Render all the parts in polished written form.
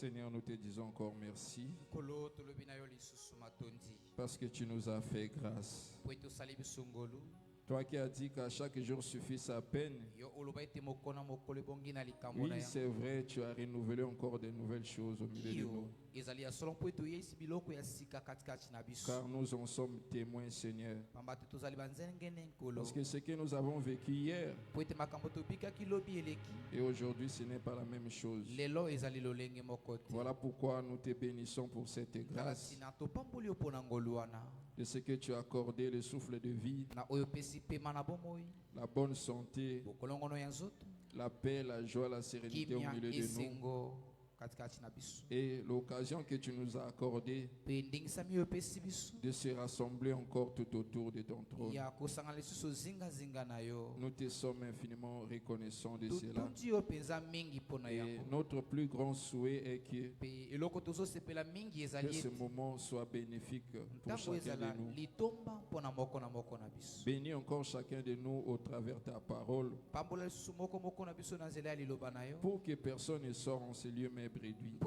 Seigneur, nous te disons encore merci parce que tu nous as fait grâce. Toi qui as dit qu'à chaque jour suffit sa peine. Oui, c'est vrai, tu as renouvelé encore de nouvelles choses au milieu de nous. Car nous en sommes témoins, Seigneur. Parce que ce que nous avons vécu hier et aujourd'hui, ce n'est pas la même chose. Voilà pourquoi nous te bénissons pour cette grâce, de ce que tu as accordé, le souffle de vie, la bonne santé, la paix, la joie, la sérénité au milieu de nous. Et l'occasion que tu nous as accordée de se rassembler encore tout autour de ton trône. Nous te sommes infiniment reconnaissants de cela. Et notre plus grand souhait est que ce moment soit bénéfique pour chacun de nous. Bénis encore chacun de nous au travers de ta parole, pour que personne ne sorte en ce lieu mais réduit.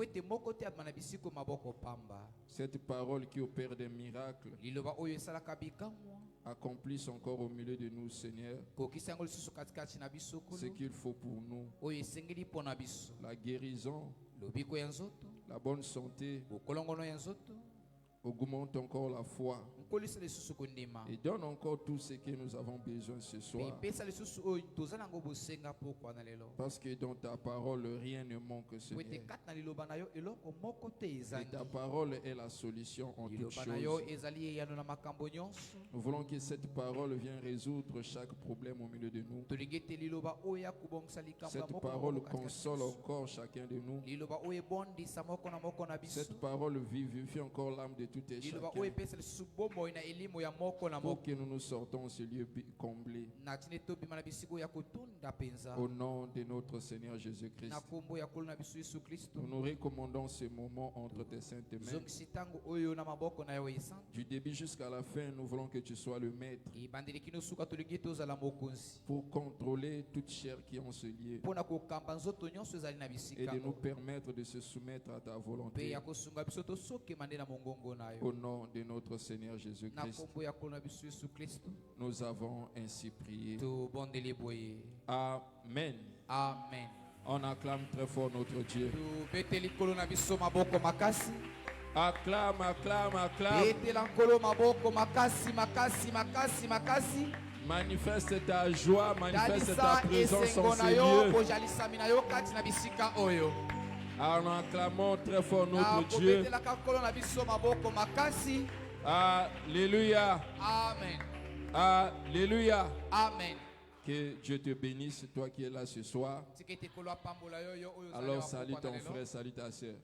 Cette parole qui opère des miracles accomplisse encore au milieu de nous, Seigneur, ce qu'il faut pour nous: la guérison, la bonne santé. Augmente encore la foi et donne encore tout ce que nous avons besoin ce soir. Parce que dans ta parole, rien ne manque, Seigneur. Et ta parole est la solution en toutes choses. Nous voulons que cette parole vienne résoudre chaque problème au milieu de nous. Cette parole console encore chacun de nous. Cette parole vivifie encore l'âme de tout et chacun, pour que nous nous sortons de ce lieu comblé. Au nom de notre Seigneur Jésus-Christ, nous nous recommandons ce moment entre tes saintes mains. Du début jusqu'à la fin, nous voulons que tu sois le maître pour contrôler toute chair qui est en ce lieu et de nous permettre de se soumettre à ta volonté. Au nom de notre Seigneur Jésus-Christ, nous avons ainsi prié. Amen. Amen. On acclame très fort notre Dieu. Acclame, acclame, acclame. Manifeste ta joie, manifeste ta présence en ce lieu. Alors nous acclamons très fort notre Dieu. Alléluia. Amen. Alléluia. Amen. Que Dieu te bénisse, toi qui es là ce soir. Alors salue ton frère, salue ta soeur.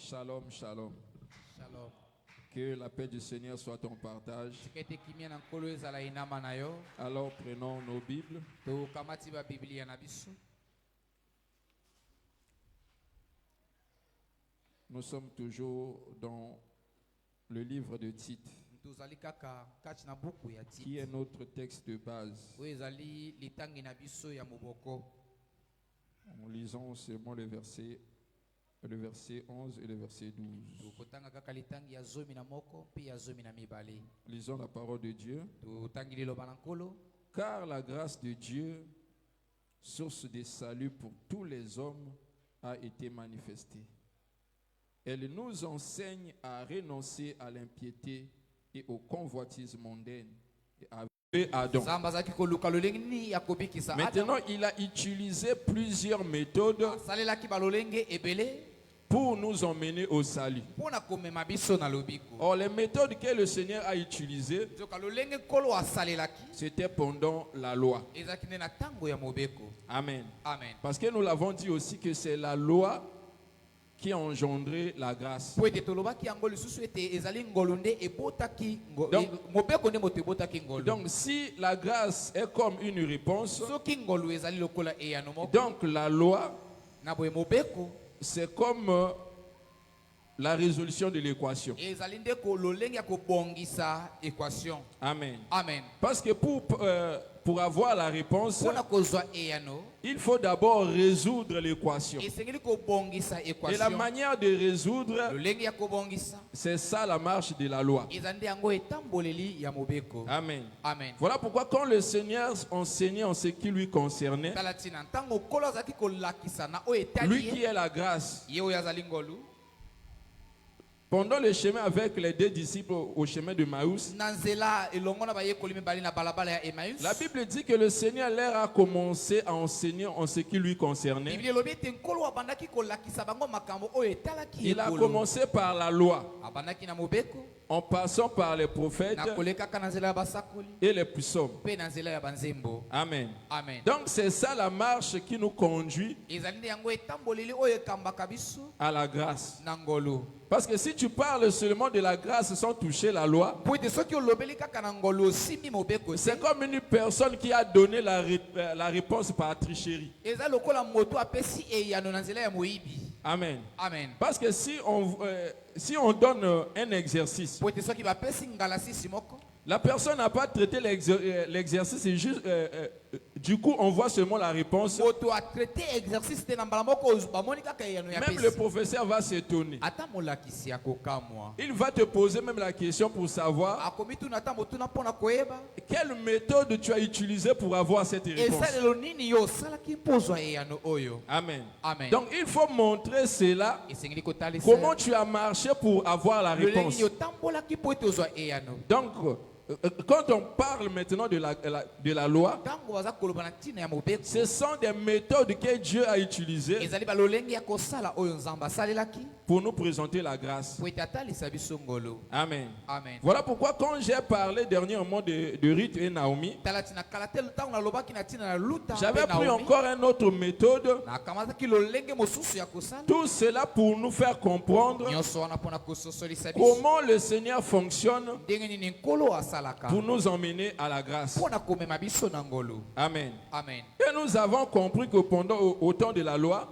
Shalom, shalom. Shalom. Que la paix du Seigneur soit ton partage. Alors prenons nos Bibles. Nous sommes toujours dans le livre de Tite, qui est notre texte de base. En lisant seulement le verset 11 et le verset 12. Lisons la parole de Dieu. Car la grâce de Dieu, source de salut pour tous les hommes, a été manifestée. Elle nous enseigne à renoncer à l'impiété et aux convoitises mondaines. Adam. Maintenant, il a utilisé plusieurs méthodes pour nous emmener au salut. Or, les méthodes que le Seigneur a utilisées, c'était pendant la loi. Amen. Amen. Parce que nous l'avons dit aussi que c'est la loi qui a engendré la grâce. Donc si la grâce est comme une réponse, donc la loi, c'est comme la résolution de l'équation. Amen. Amen. Parce que pour avoir la réponse, il faut d'abord résoudre l'équation. Et la manière de résoudre, c'est ça la marche de la loi. Amen. Amen. Voilà pourquoi quand le Seigneur enseignait en ce qui lui concernait, lui qui est la grâce, pendant le chemin avec les deux disciples au chemin de Maïs, la Bible dit que le Seigneur leur a commencé à enseigner en ce qui lui concernait. Il a commencé par la loi, en passant par les prophètes et les psaumes. Amen. Amen. Donc c'est ça la marche qui nous conduit à la grâce. Parce que si tu parles seulement de la grâce sans toucher la loi, c'est comme une personne qui a donné la réponse par tricherie. Amen. Amen. Parce que si on donne un exercice, la personne n'a pas traité l'exercice, c'est juste, du coup on voit seulement la réponse. Même le professeur va s'étonner. Il va te poser même la question pour savoir quelle méthode tu as utilisée pour avoir cette réponse. Amen. Amen. Donc il faut montrer cela, comment tu as marché pour avoir la réponse. Donc quand on parle maintenant de la loi, ce sont des méthodes que Dieu a utilisées pour nous présenter la grâce. Amen. Amen. Voilà pourquoi quand j'ai parlé dernièrement de Ruth et Naomi, j'avais pris encore une autre méthode. Tout cela pour nous faire comprendre comment le Seigneur fonctionne pour nous emmener à la grâce. Amen. Amen. Et nous avons compris que au temps de la loi,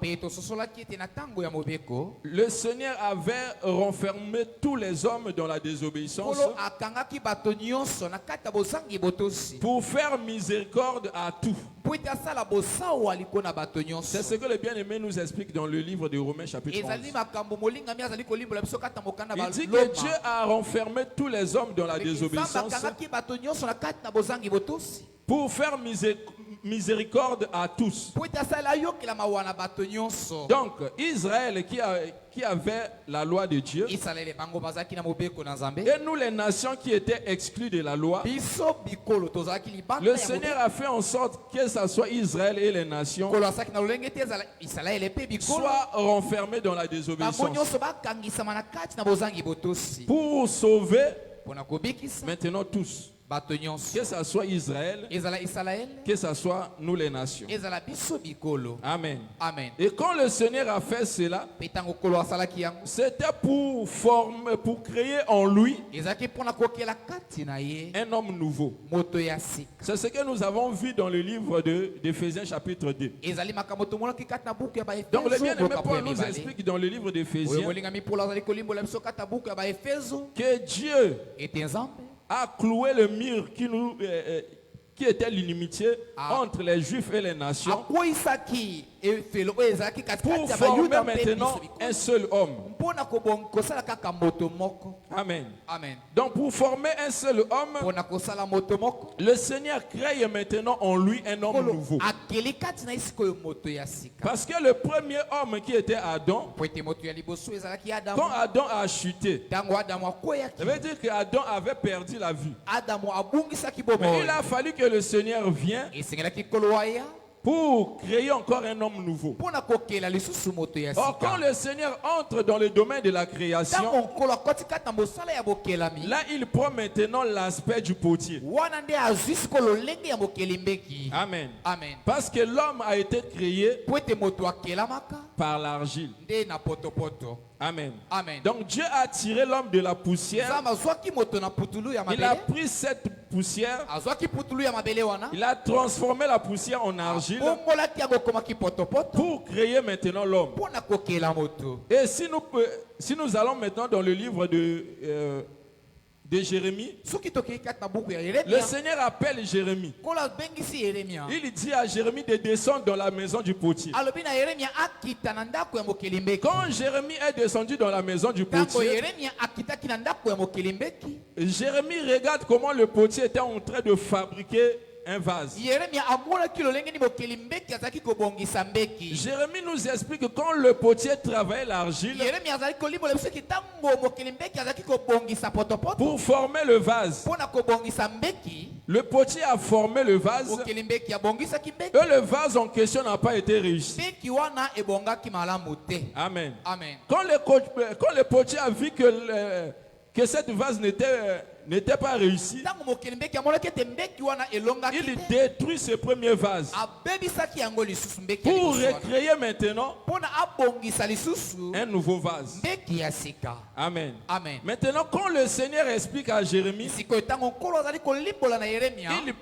le Seigneur avait renfermé tous les hommes dans la désobéissance pour faire miséricorde à tous. C'est ce que le bien-aimé nous explique dans le livre de Romains chapitre 11. Il dit que Dieu a renfermé tous les hommes dans la désobéissance pour faire miséricorde à tous. Donc, Israël qui avait la loi de Dieu, et nous les nations qui étaient exclues de la loi, le Seigneur a fait en sorte que ce soit Israël et les nations soient renfermés dans la désobéissance pour sauver maintenant tous. Que ce soit Israël, que ce soit nous les nations. Amen. Amen. Et quand le Seigneur a fait cela, c'était pour créer en lui un homme nouveau. C'est ce que nous avons vu dans le livre d'Éphésiens chapitre 2. Donc le bien-aimé Paul nous explique dans le livre d'Éphésiens que Dieu a cloué le mur qui était l'inimitié entre les Juifs et les nations pour former maintenant un seul homme. Amen. Amen. Donc pour former un seul homme, le Seigneur crée maintenant en lui un homme nouveau. Parce que le premier homme qui était Adam, quand Adam a chuté, ça veut dire qu'Adam avait perdu la vue. Mais il a fallu que le Seigneur vienne pour créer encore un homme nouveau. Or, quand le Seigneur entre dans le domaine de la création, là, il prend maintenant l'aspect du potier. Amen. Amen. Parce que l'homme a été créé par l'argile. Amen. Amen. Donc Dieu a tiré l'homme de la poussière. Il a pris cette poussière. Il a transformé la poussière en argile pour créer maintenant l'homme. Et si nous allons maintenant dans le livre de Jérémie, le Seigneur appelle Jérémie. Il dit à Jérémie de descendre dans la maison du potier. Quand Jérémie est descendu dans la maison du potier, Jérémie regarde comment le potier était en train de fabriquer un vase. Jérémie nous explique que quand le potier travaillait l'argile pour former le vase, le potier a formé le vase et le vase en question n'a pas été réussi. Amen. Amen. Quand le potier a vu que cette vase n'était pas réussi, il détruit ce premier vase pour recréer maintenant un nouveau vase. Amen. Amen. Maintenant, quand le Seigneur explique à Jérémie, il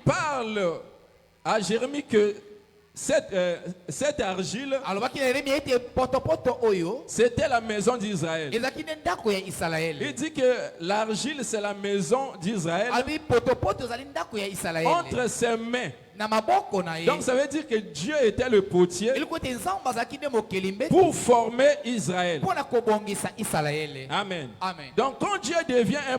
parle à Jérémie que cette argile, c'était la maison d'Israël. Il dit que l'argile, c'est la maison d'Israël entre ses mains. Donc ça veut dire que Dieu était le potier pour former Israël. Amen. Amen. Donc quand Dieu devient un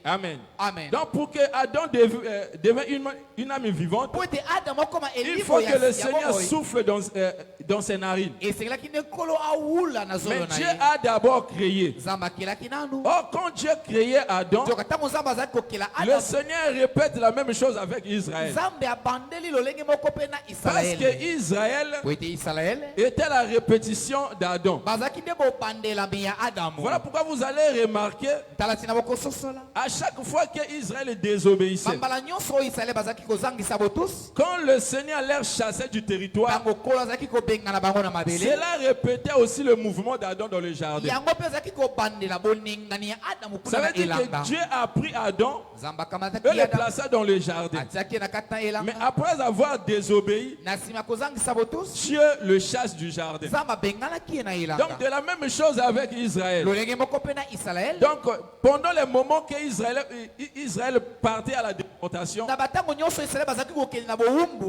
Amen. Amen. Donc pour que Adam devienne une âme vivante, il faut que le Seigneur souffle dans ses narines. Mais Dieu a d'abord créé. Or quand Dieu créait Adam, le Seigneur répète la même chose avec Israël. Parce que Israël était la répétition d'Adam. Voilà pourquoi vous allez remarquer, à chaque fois qu'Israël désobéissait, quand le Seigneur leur chassait du territoire, cela répétait aussi le mouvement d'Adam dans le jardin. Ça veut dire que Dieu a pris Adam et le plaça dans le jardin. Mais après avoir désobéi, Dieu le chasse du jardin. Donc de la même chose avec Israël. Donc pendant les moments que Israël partait à la déportation,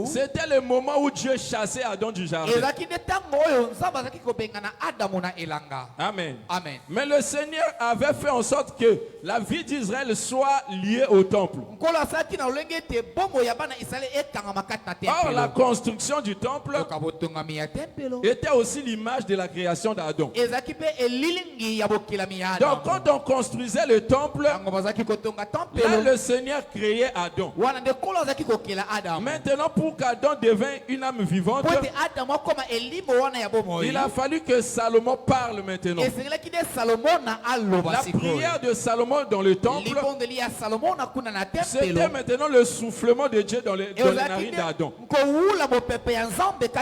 c'était le moment où Dieu chassait Adam du jardin. Amen. Amen. Mais le Seigneur avait fait en sorte que la vie d'Israël soit liée au temple. Or la construction du temple était aussi l'image de la création d'Adam. Donc quand on construisait le temple, là le Seigneur créait Adam. Maintenant pour qu'Adam devienne une âme vivante, il a fallu que Salomon parle maintenant. La prière de Salomon dans le temple, c'était maintenant le soufflement de Dieu dans les narines d'Adam.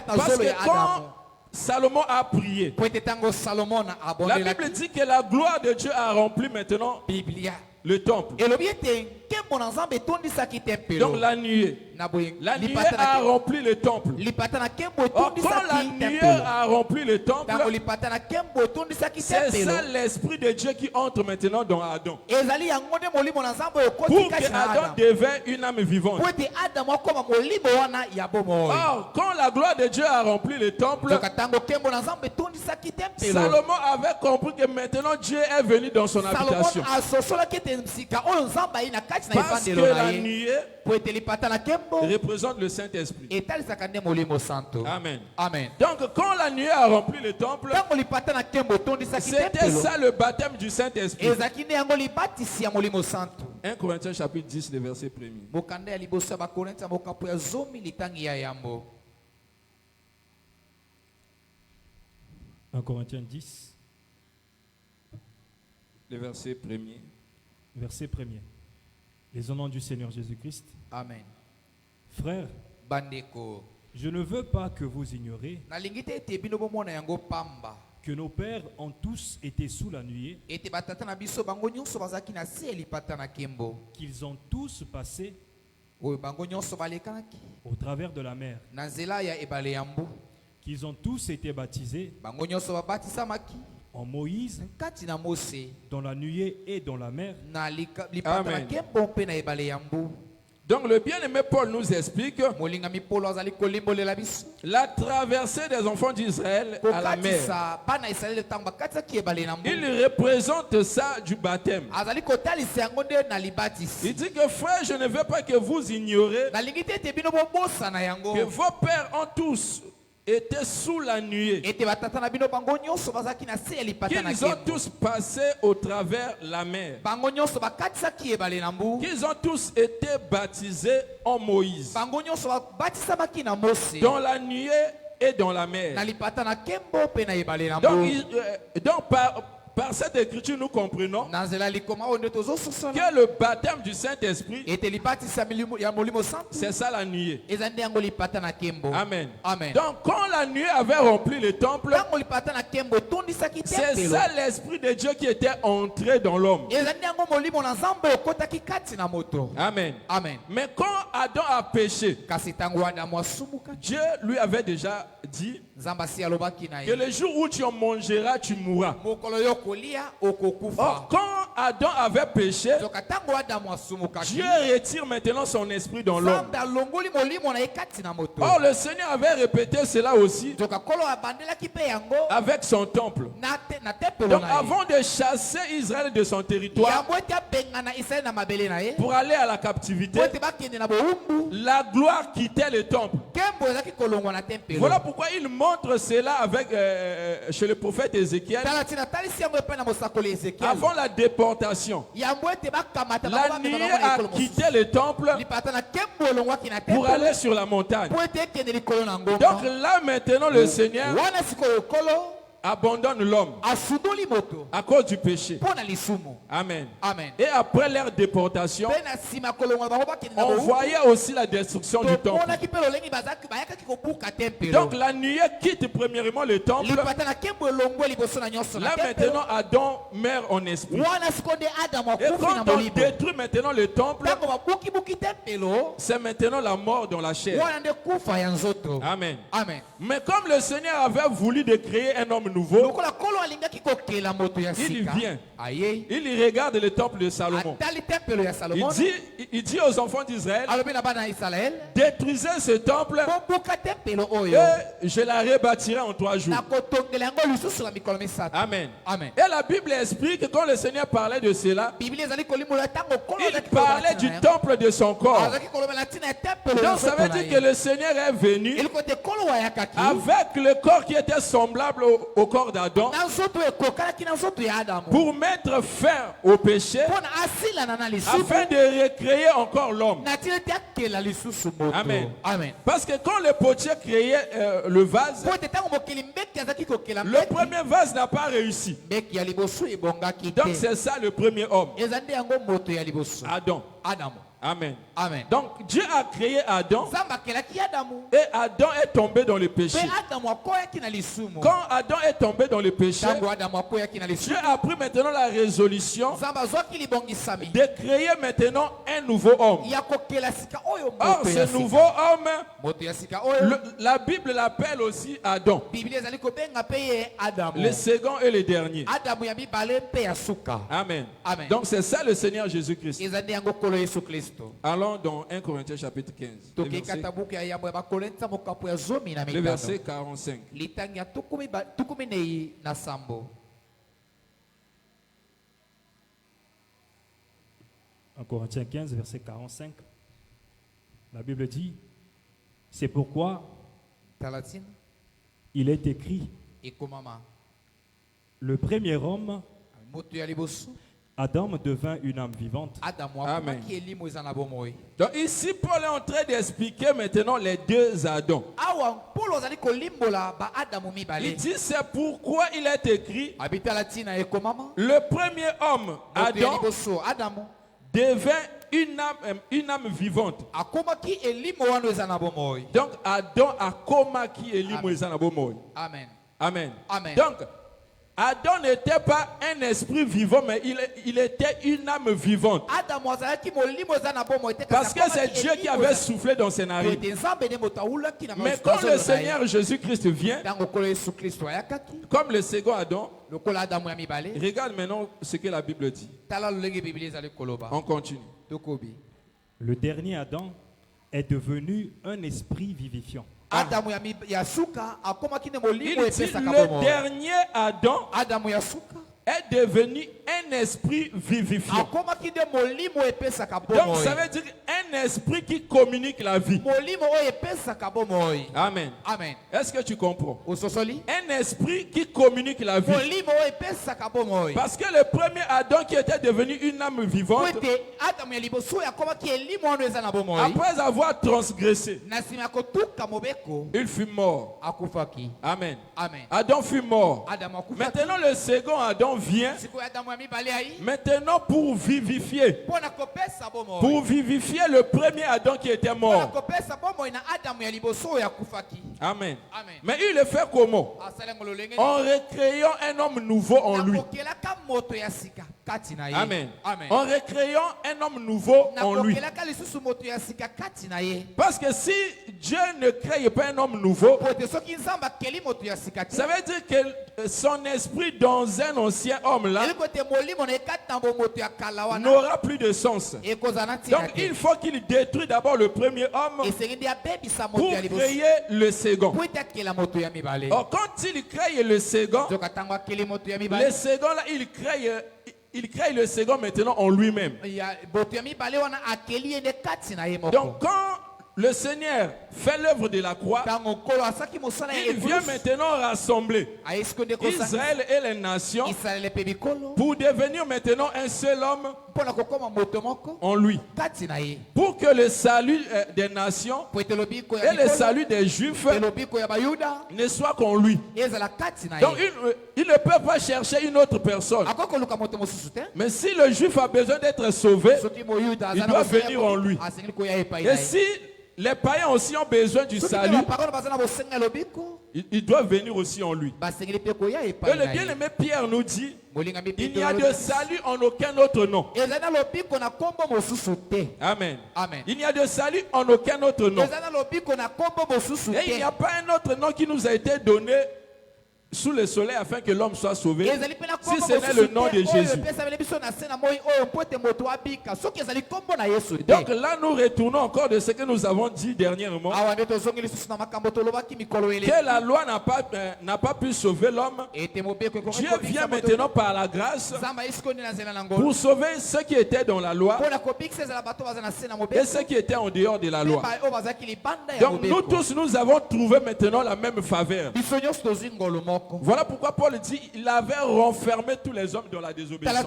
Parce que quand Salomon a prié, la Bible dit que la gloire de Dieu a rempli maintenant le temple. Donc la nuée a rempli le temple. Or, quand la nuée a rempli le temple, c'est ça l'esprit de Dieu qui entre maintenant dans Adam. Pour que Adam devienne une âme vivante. Or, quand la gloire de Dieu a rempli le temple, Salomon avait compris que maintenant Dieu est venu dans son habitation. Parce que la nuée représente le Saint-Esprit. Amen. Amen. Donc quand la nuée a rempli le temple, c'était ça le baptême du Saint-Esprit. 1 Corinthiens chapitre 10, le verset 1er. 1 Corinthiens 10, le verset 1er. Verset 1er. Les au nom du Seigneur Jésus-Christ. Amen. Frères, Bandeko. je ne veux pas que vous ignorez que nos pères ont tous été sous la nuée, qu'ils ont tous passé au travers de la mer, qu'ils ont tous été baptisés en Moïse, dans la nuée et dans la mer. Amen. Donc le bien-aimé Paul nous explique la traversée des enfants d'Israël à la mer. Il représente ça du baptême. Il dit que frère, je ne veux pas que vous ignorez que vos pères ont tous étaient sous la nuée. Qu'ils ont tous passé au travers la mer. Qu'ils ont tous été baptisés en Moïse. Dans la nuée et dans la mer. Donc par cette écriture, nous comprenons que le baptême du Saint-Esprit, c'est ça la nuée. Amen. Amen. Donc, quand la nuée avait rempli le temple, c'est ça l'Esprit de Dieu qui était entré dans l'homme. Amen. Amen. Mais quand Adam a péché, Dieu lui avait déjà dit que le jour où tu en mangeras, tu mourras. Or, quand Adam avait péché, Dieu retire maintenant son esprit dans l'homme. Or, le Seigneur avait répété cela aussi avec son temple. Donc, avant de chasser Israël de son territoire pour aller à la captivité, la gloire quittait le temple. Voilà pourquoi il montre cela avec, chez le prophète Ézéchiel. Avant la déportation, la nuée a quitté le temple pour aller sur la montagne. Donc là maintenant le Seigneur abandonne l'homme à cause du péché. Amen. Amen. Et après leur déportation, on voyait aussi la destruction du temple. Donc la nuée quitte premièrement le temple. Là maintenant Adam meurt en esprit. Et quand on détruit maintenant le temple, c'est maintenant la mort dans la chair. Amen. Amen. Mais comme le Seigneur avait voulu de créer un homme nouveau, il vient. Il regarde le temple de Salomon. Il dit aux enfants d'Israël, détruisez ce temple et je la rebâtirai en 3 jours. Amen. Amen. Et la Bible explique que quand le Seigneur parlait de cela, il parlait du temple de son corps. Donc ça veut dire que le Seigneur est venu avec le corps qui était semblable au corps d'Adam pour mettre fin au péché afin de recréer encore l'homme. Amen. Amen. Parce que quand le potier créait le vase, le premier vase n'a pas réussi. Donc c'est ça le premier homme, Adam. Amen. Amen. Donc Dieu a créé Adam et Adam est tombé dans le péché. Quand Adam est tombé dans le péché, Dieu a pris maintenant la résolution de créer maintenant un nouveau homme. Or ce nouveau homme, la Bible l'appelle aussi Adam. Le second et le dernier. Amen. Amen. Donc c'est ça le Seigneur Jésus-Christ. Allons dans 1 Corinthiens chapitre 15. Le verset 45. 1 Corinthiens 15, verset 45. La Bible dit, c'est pourquoi il est écrit, le premier homme Adam devint une âme vivante. Amen. Donc ici, Paul est en train d'expliquer maintenant les deux Adams. Il dit c'est pourquoi il est écrit le premier homme, Adam, devint une âme vivante. Donc Adam a komaki elimo ezana bomoy. Amen. Amen. Amen. Donc Adam n'était pas un esprit vivant, mais il était une âme vivante. Parce que c'est Dieu qui avait soufflé dans ses narines. Mais quand le Seigneur Jésus-Christ vient, comme le second Adam, regarde maintenant ce que la Bible dit. On continue. Le dernier Adam est devenu un esprit vivifiant. Il dit le dernier Adam est devenu un esprit vivifiant. Donc ça veut dire un esprit qui communique la vie. Amen. Amen. Est-ce que tu comprends? Un esprit qui communique la vie. Parce que le premier Adam qui était devenu une âme vivante, après avoir transgressé, il fut mort. Amen. Amen. Adam fut mort. Maintenant le second Adam vient maintenant pour vivifier. Pour vivifier le premier Adam qui était mort. Amen. Mais il le fait comment? En recréant un homme nouveau en lui. Amen. En recréant un homme nouveau en lui. Parce que si Dieu ne crée pas un homme nouveau, ça veut dire que son esprit dans un ancien homme là n'aura plus de sens. Donc il faut qu'il détruise d'abord le premier homme pour créer le second. Or, quand il crée le second là, il crée le second maintenant en lui-même. Donc quand le Seigneur fait l'œuvre de la croix, il vient maintenant rassembler Israël et les nations pour devenir maintenant un seul homme en lui. Pour que le salut des nations et le salut des Juifs ne soit qu'en lui. Donc il ne peut pas chercher une autre personne. Mais si le Juif a besoin d'être sauvé, il doit venir en lui. Et si les païens aussi ont besoin du salut, ils doivent venir aussi en lui. Et le bien-aimé Pierre nous dit, il n'y a de salut en aucun autre nom. Amen. Il n'y a de salut en aucun autre nom. Et il n'y a pas un autre nom qui nous a été donné sous le soleil afin que l'homme soit sauvé, si ce n'est le nom de Jésus. Donc là nous retournons encore de ce que nous avons dit dernièrement, que la loi n'a pas pu sauver l'homme. Dieu vient maintenant par la grâce pour sauver ceux qui étaient dans la loi et ceux qui étaient en dehors de la loi. Donc nous tous nous avons trouvé maintenant la même faveur. Voilà pourquoi Paul dit il avait renfermé tous les hommes dans la désobéissance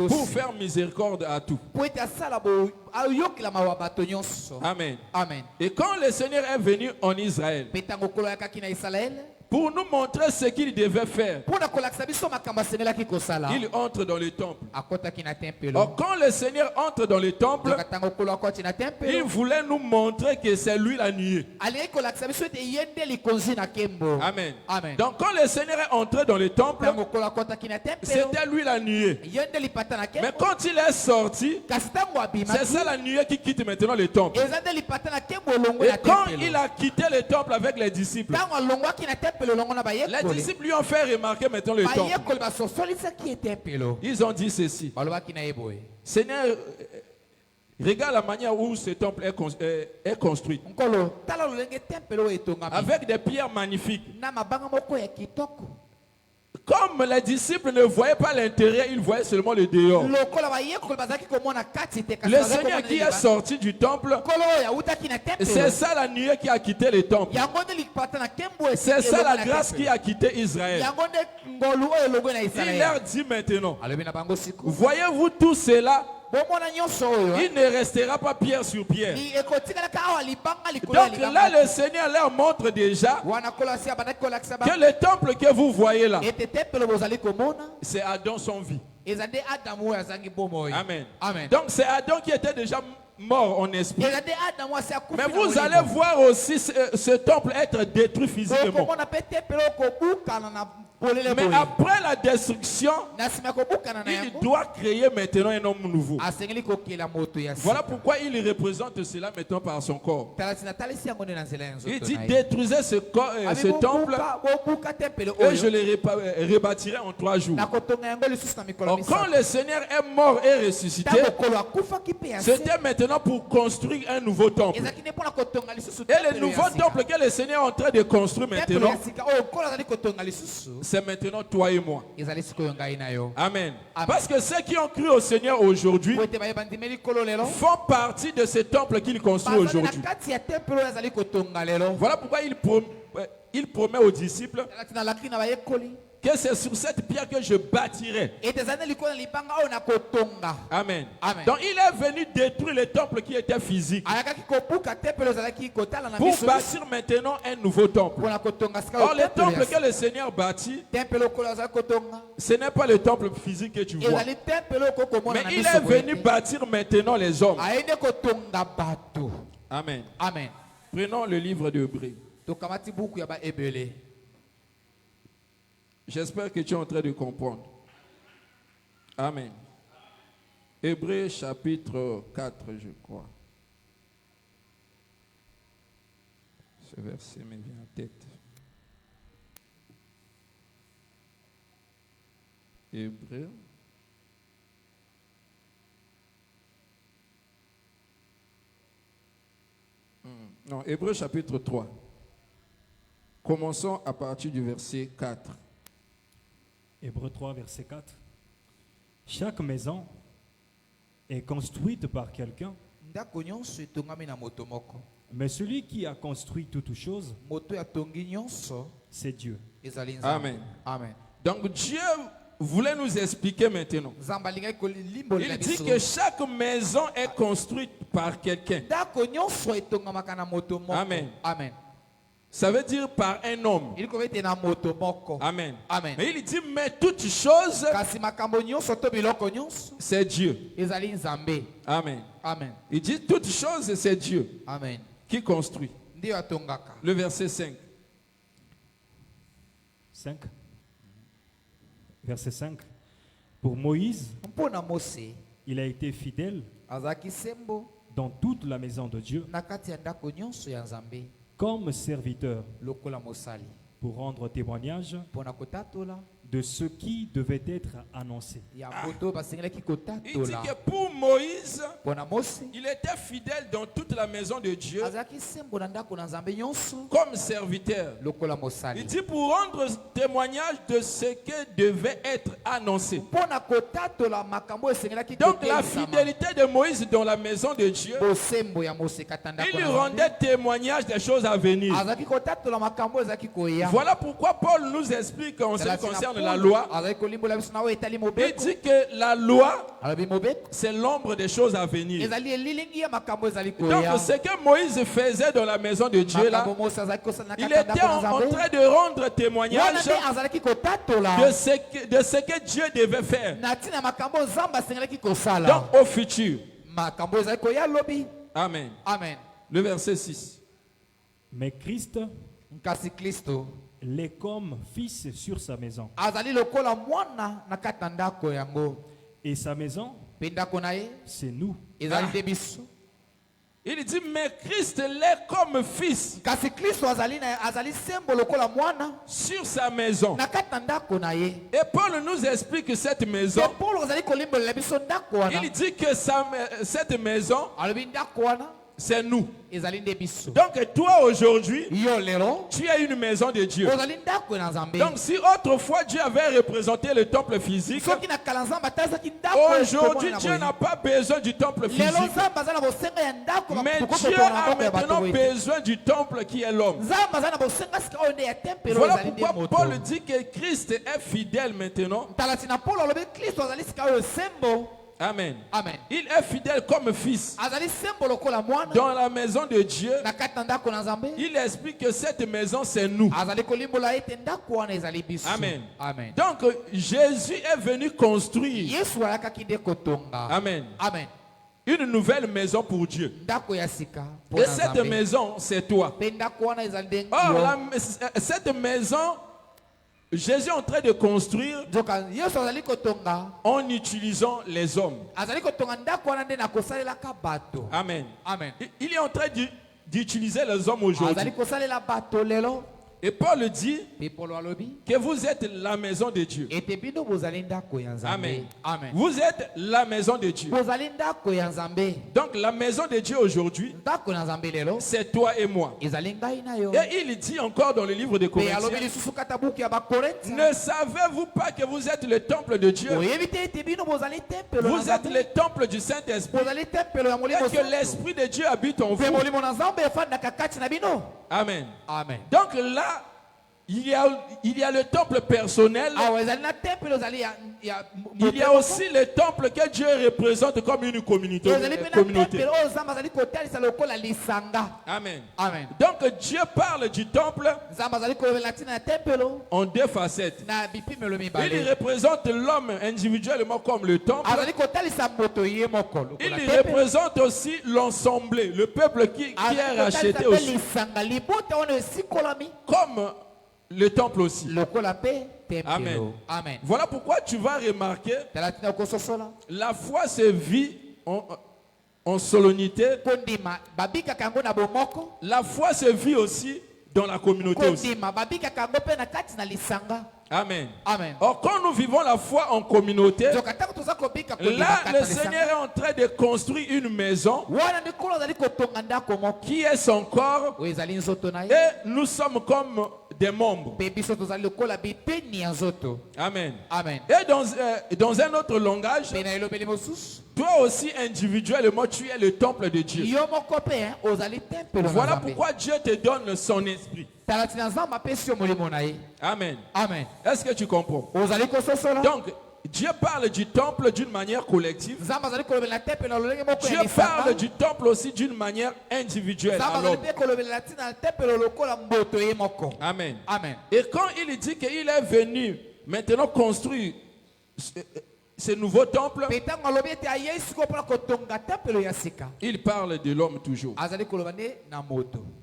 pour faire miséricorde à tous. Amen. Et quand le Seigneur est venu en Israël pour nous montrer ce qu'il devait faire, il entre dans le temple. Or, quand le Seigneur entre dans le temple, il voulait nous montrer que c'est lui la nuée. Amen. Donc quand le Seigneur est entré dans le temple, c'était lui la nuée. Mais quand il est sorti, c'est ça la nuée qui quitte maintenant le temple. Et quand il a quitté le temple avec les disciples, les disciples lui ont fait remarquer maintenant le temple. Ils ont dit ceci: Seigneur, regarde la manière où ce temple est construit, avec des pierres magnifiques, comme comme les disciples ne voyaient pas l'intérieur, ils voyaient seulement le dehors. Le Seigneur qui est sorti du temple, c'est ça la nuée qui a quitté le temple. C'est ça la grâce qui a quitté Israël. Il leur dit maintenant, voyez-vous tout cela? Il ne restera pas pierre sur pierre. Donc là, le Seigneur leur montre déjà que le temple que vous voyez là, c'est Adam son vie. Amen. Donc c'est Adam qui était déjà mort en esprit. Mais vous allez voir aussi ce temple être détruit physiquement. Mais après la destruction, il doit créer maintenant un homme nouveau. Voilà pourquoi il représente cela maintenant par son corps. Il dit détruisez ce temple et je le rebâtirai en 3 jours. Or, quand le Seigneur est mort et ressuscité, c'était maintenant pour construire un nouveau temple. Et le nouveau temple que le Seigneur est en train de construire maintenant, c'est maintenant toi et moi. Amen. Parce que ceux qui ont cru au Seigneur aujourd'hui font partie de ce temple qu'il construit aujourd'hui. Voilà pourquoi il promet aux disciples que c'est sur cette pierre que je bâtirai. Amen. Donc il est venu détruire le temple qui était physique pour bâtir maintenant un nouveau temple. Or le temple que le Seigneur bâtit, ce n'est pas le temple physique que tu vois. Mais il est venu bâtir maintenant les hommes. Amen. Prenons le livre de Hébreux. J'espère que tu es en train de comprendre. Amen. Hébreux chapitre 4, je crois. Ce verset me vient en tête. Hébreux. Non, Hébreux chapitre 3. Commençons à partir du verset 4. Hébreux 3, verset 4. Chaque maison est construite par quelqu'un, mais celui qui a construit toutes choses, c'est Dieu. Amen. Donc Dieu voulait nous expliquer maintenant. Il dit que chaque maison est construite par quelqu'un. Amen. Ça veut dire par un homme. Amen. Mais il dit, mais toutes choses, c'est Dieu. Amen. Il dit, toutes choses, c'est Dieu qui construit. Le verset 5. Verset 5. Pour Moïse, il a été fidèle dans toute la maison de Dieu comme serviteur pour rendre témoignage de ce qui devait être annoncé. Il dit que pour Moïse, il était fidèle dans toute la maison de Dieu comme serviteur. Il dit pour rendre témoignage de ce qui devait être annoncé. Donc la fidélité de Moïse dans la maison de Dieu, il lui rendait témoignage des choses à venir. Voilà pourquoi Paul nous explique en ce qui concerne la loi. Il dit que la loi, c'est l'ombre des choses à venir. Donc ce que Moïse faisait dans la maison de Dieu là, il était en train de rendre témoignage de ce que Dieu devait faire. Donc au futur. Amen. Le verset 6. Mais Christ l'est comme fils sur sa maison. Et sa maison, c'est nous. Il dit, mais Christ l'est comme fils sur sa maison. Et Paul nous explique cette maison. Il dit que cette maison, c'est nous. Donc toi aujourd'hui, tu as une maison de Dieu. Donc si autrefois Dieu avait représenté le temple physique, aujourd'hui Dieu n'a pas besoin du temple physique. Mais Dieu a maintenant besoin du temple qui est l'homme. Voilà pourquoi Paul dit que Christ est fidèle maintenant. Amen. Amen. Il est fidèle comme fils. Dans la maison de Dieu, il explique que cette maison c'est nous. Amen. Amen. Donc Jésus est venu construire. Amen. Amen. Une nouvelle maison pour Dieu. Et cette maison c'est toi. Or cette maison, Jésus est en train de construire en utilisant les hommes. Amen. Amen. Il est en train d'utiliser les hommes aujourd'hui. Et Paul dit que vous êtes la maison de Dieu. Amen. Amen. Vous êtes la maison de Dieu. Donc la maison de Dieu aujourd'hui, c'est toi et moi. Et il dit encore dans le livre de Corinthiens, ne savez-vous pas que vous êtes le temple de Dieu? Vous êtes le temple du Saint-Esprit. Et que l'Esprit de Dieu habite en vous. Amen. Amen. Donc là, il y a le temple personnel. Il y a aussi le temple que Dieu représente comme une communauté. Amen. Amen. Donc Dieu parle du temple en deux facettes. Il représente l'homme individuellement comme le temple. Il représente aussi l'ensemble, le peuple qui est racheté aussi. Comme le temple aussi. Amen. Amen. Voilà pourquoi tu vas remarquer la foi se vit en solennité. La foi se vit aussi dans la communauté aussi. Amen. Amen. Or, quand nous vivons la foi en communauté, là, le Seigneur est en train de construire une maison qui est son corps et nous sommes comme des membres. Amen. Amen. Et dans un autre langage, toi aussi individuellement, tu es le temple de Dieu. Voilà pourquoi Dieu te donne son esprit. Amen. Amen. Est-ce que tu comprends? Donc, Dieu parle du temple d'une manière collective. Dieu parle du temple aussi d'une manière individuelle. Amen. Amen. Et quand il dit qu'il est venu maintenant construire ce nouveau temple, il parle de l'homme toujours.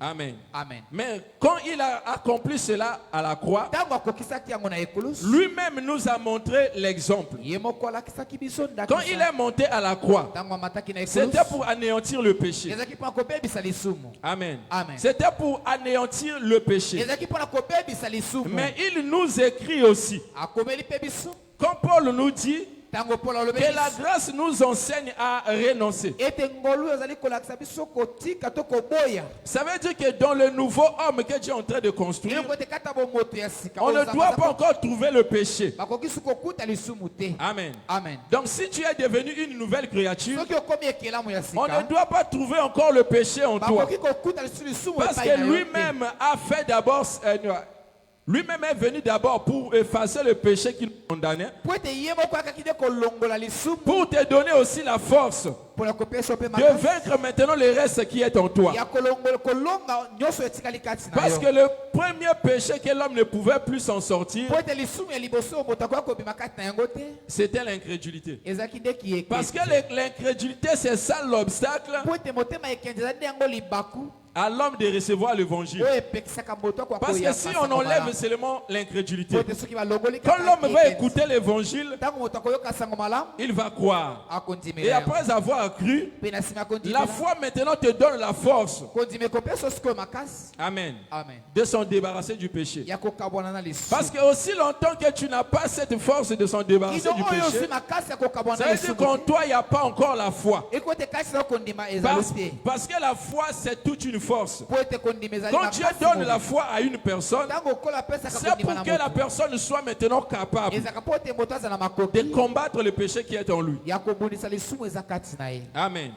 Amen. Amen. Mais quand il a accompli cela à la croix, lui-même nous a montré l'exemple. Quand il est monté à la croix, c'était pour anéantir le péché. Amen. Amen. C'était pour anéantir le péché. Mais il nous écrit aussi, quand Paul nous dit que la grâce nous enseigne à renoncer. Ça veut dire que dans le nouveau homme que Dieu est en train de construire, on ne doit pas encore trouver le péché. Amen. Amen. Donc si tu es devenu une nouvelle créature, on ne doit pas trouver encore le péché en toi. Parce que lui-même a fait d'abord... Lui-même est venu d'abord pour effacer le péché qu'il condamnait, pour te donner aussi la force de vaincre maintenant le reste qui est en toi. Parce que le premier péché que l'homme ne pouvait plus s'en sortir, c'était l'incrédulité. Parce que l'incrédulité, c'est ça l'obstacle à l'homme de recevoir l'évangile. Parce que si on enlève seulement l'incrédulité, quand l'homme va écouter l'évangile, il va croire. Et après avoir cru, la foi maintenant te donne la force. Amen. De s'en débarrasser du péché. Parce que aussi longtemps que tu n'as pas cette force de s'en débarrasser du péché, ça veut dire qu'en toi il n'y a pas encore la foi. Parce que la foi c'est toute une force. Quand Dieu donne la foi à une personne, c'est pour que la personne soit maintenant capable de combattre le péché qui est en lui. Amen.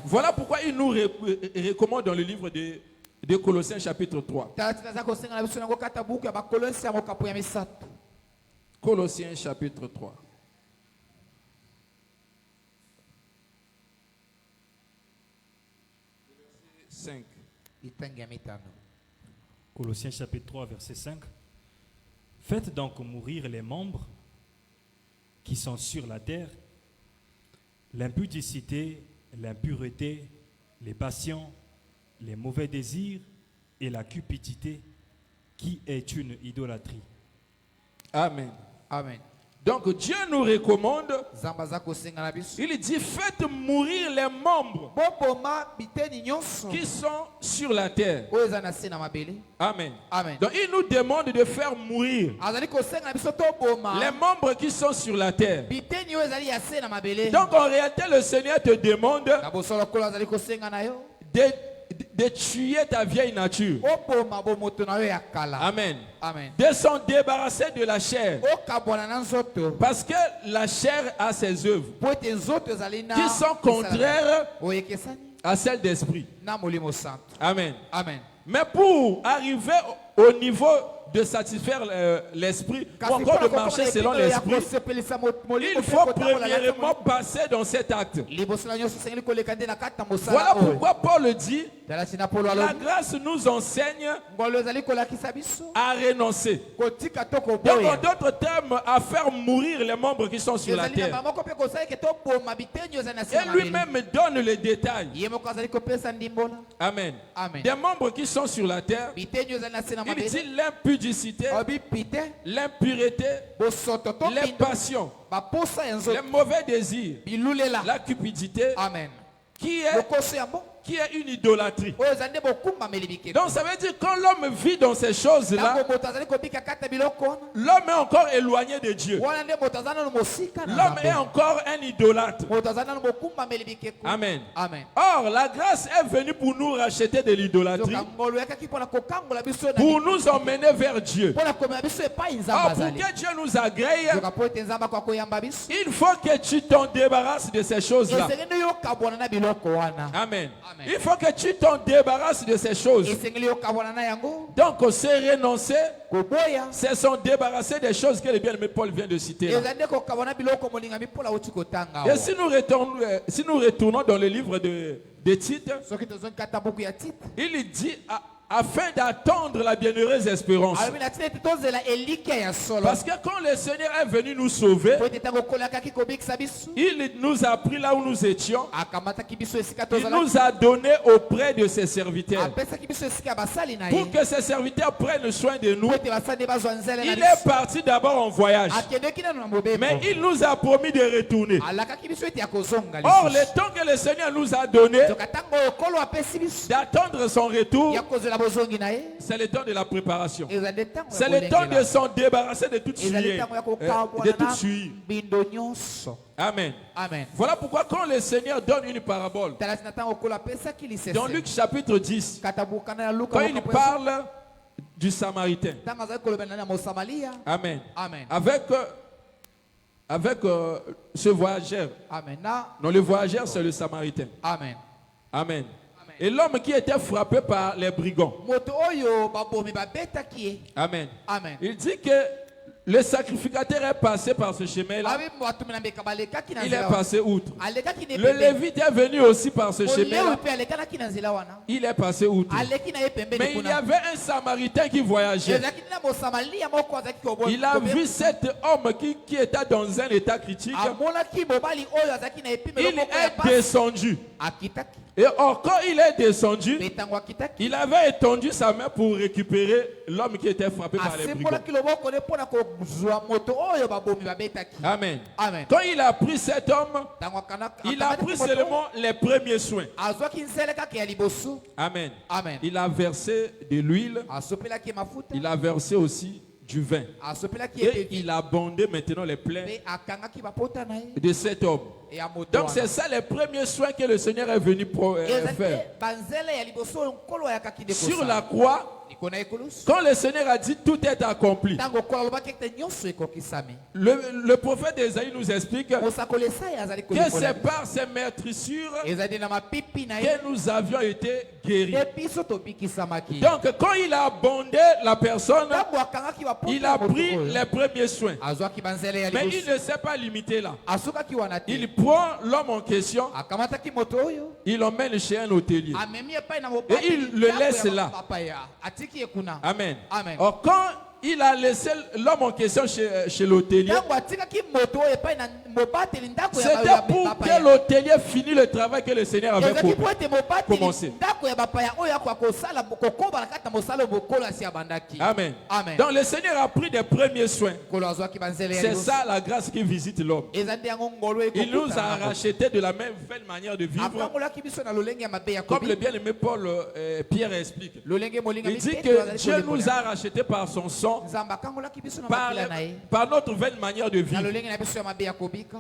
Voilà pourquoi il nous recommande dans le livre de Colossiens chapitre 3. Colossiens chapitre 3. Colossiens chapitre 3, verset 5. Faites donc mourir les membres qui sont sur la terre, l'impudicité, l'impureté, les passions, les mauvais désirs et la cupidité, qui est une idolâtrie. Amen. Donc Dieu nous recommande, il dit faites mourir les membres qui sont sur la terre. Amen. Donc il nous demande de faire mourir les membres qui sont sur la terre. Donc en réalité le Seigneur te demande de tuer ta vieille nature. Amen. De s'en débarrasser de la chair. Parce que la chair a ses œuvres qui sont contraires à celles d'esprit. Amen. Mais pour arriver au niveau de satisfaire l'esprit, ou encore de marcher selon l'esprit, il faut premièrement passer dans cet acte. Voilà pourquoi Paul dit, la grâce nous enseigne à renoncer. Donc en d'autres termes, à faire mourir les membres qui sont sur la terre. Et lui-même donne les détails. Amen. Des membres qui sont sur la terre, il dit l'impudicité, l'impureté, les passions, les mauvais désirs, la cupidité, qui est une idolâtrie. Donc ça veut dire quand l'homme vit dans ces choses-là, l'homme est encore éloigné de Dieu. L'homme est encore un idolâtre. Amen. Or la grâce est venue pour nous racheter de l'idolâtrie, pour nous emmener vers Dieu. Or pour que Dieu nous agrée, il faut que tu t'en débarrasses de ces choses-là. Amen. Il faut que tu t'en débarrasses de ces choses. Donc c'est renoncer, c'est s'en débarrasser des choses que le bien-aimé Paul vient de citer là. Et si nous retournons dans le livre de Tite, il dit afin d'attendre la bienheureuse espérance. Parce que quand le Seigneur est venu nous sauver, il nous a pris là où nous étions. Il nous a donné auprès de ses serviteurs, pour que ses serviteurs prennent soin de nous. Il est parti d'abord en voyage, mais il nous a promis de retourner. Or le temps que le Seigneur nous a donné d'attendre son retour, c'est le temps de la préparation. C'est le temps de s'en débarrasser de toute suie. Amen. Voilà pourquoi quand le Seigneur donne une parabole, dans Luc chapitre 10, quand il parle du Samaritain, Amen. Avec ce voyageur. Non, le voyageur c'est le Samaritain. Amen. Et l'homme qui était frappé par les brigands. Amen. Il dit que le sacrificateur est passé par ce chemin-là. Il est passé outre. Le Lévite est venu aussi par ce chemin-là. Il est passé outre. Mais il y avait un Samaritain qui voyageait. Il a vu cet homme qui était dans un état critique. Il est descendu Et quand il est descendu, il avait étendu sa main pour récupérer l'homme qui était frappé par les brigands. Amen. Amen. Quand il a pris cet homme, il a pris seulement les premiers soins. Amen. Amen. Il a versé de l'huile. Il a versé aussi du vin. Et il a bandé maintenant les plaies de cet homme. Donc c'est ça les premiers soins que le Seigneur est venu faire. Sur la croix, quand le Seigneur a dit tout est accompli, le prophète Esaïe nous explique que c'est par ces meurtrissures que nous avions été guéris. Donc quand il a abondé la personne, il a pris les premiers soins. Mais il ne s'est pas limité là. Il prend l'homme en question, il l'emmène chez un hôtelier et il le laisse là. Amen. Amen. Or, quand il a laissé l'homme en question chez l'hôtelier, c'était pour que l'hôtelier finisse le travail que le Seigneur avait commencé. Amen. Amen. Donc le Seigneur a pris des premiers soins. C'est ça la grâce qui visite l'homme. Il nous a rachetés de la même manière de vivre. Comme le bien-aimé Paul Pierre explique. Il dit que Dieu nous a rachetés par son sang, par notre vaine manière de vivre.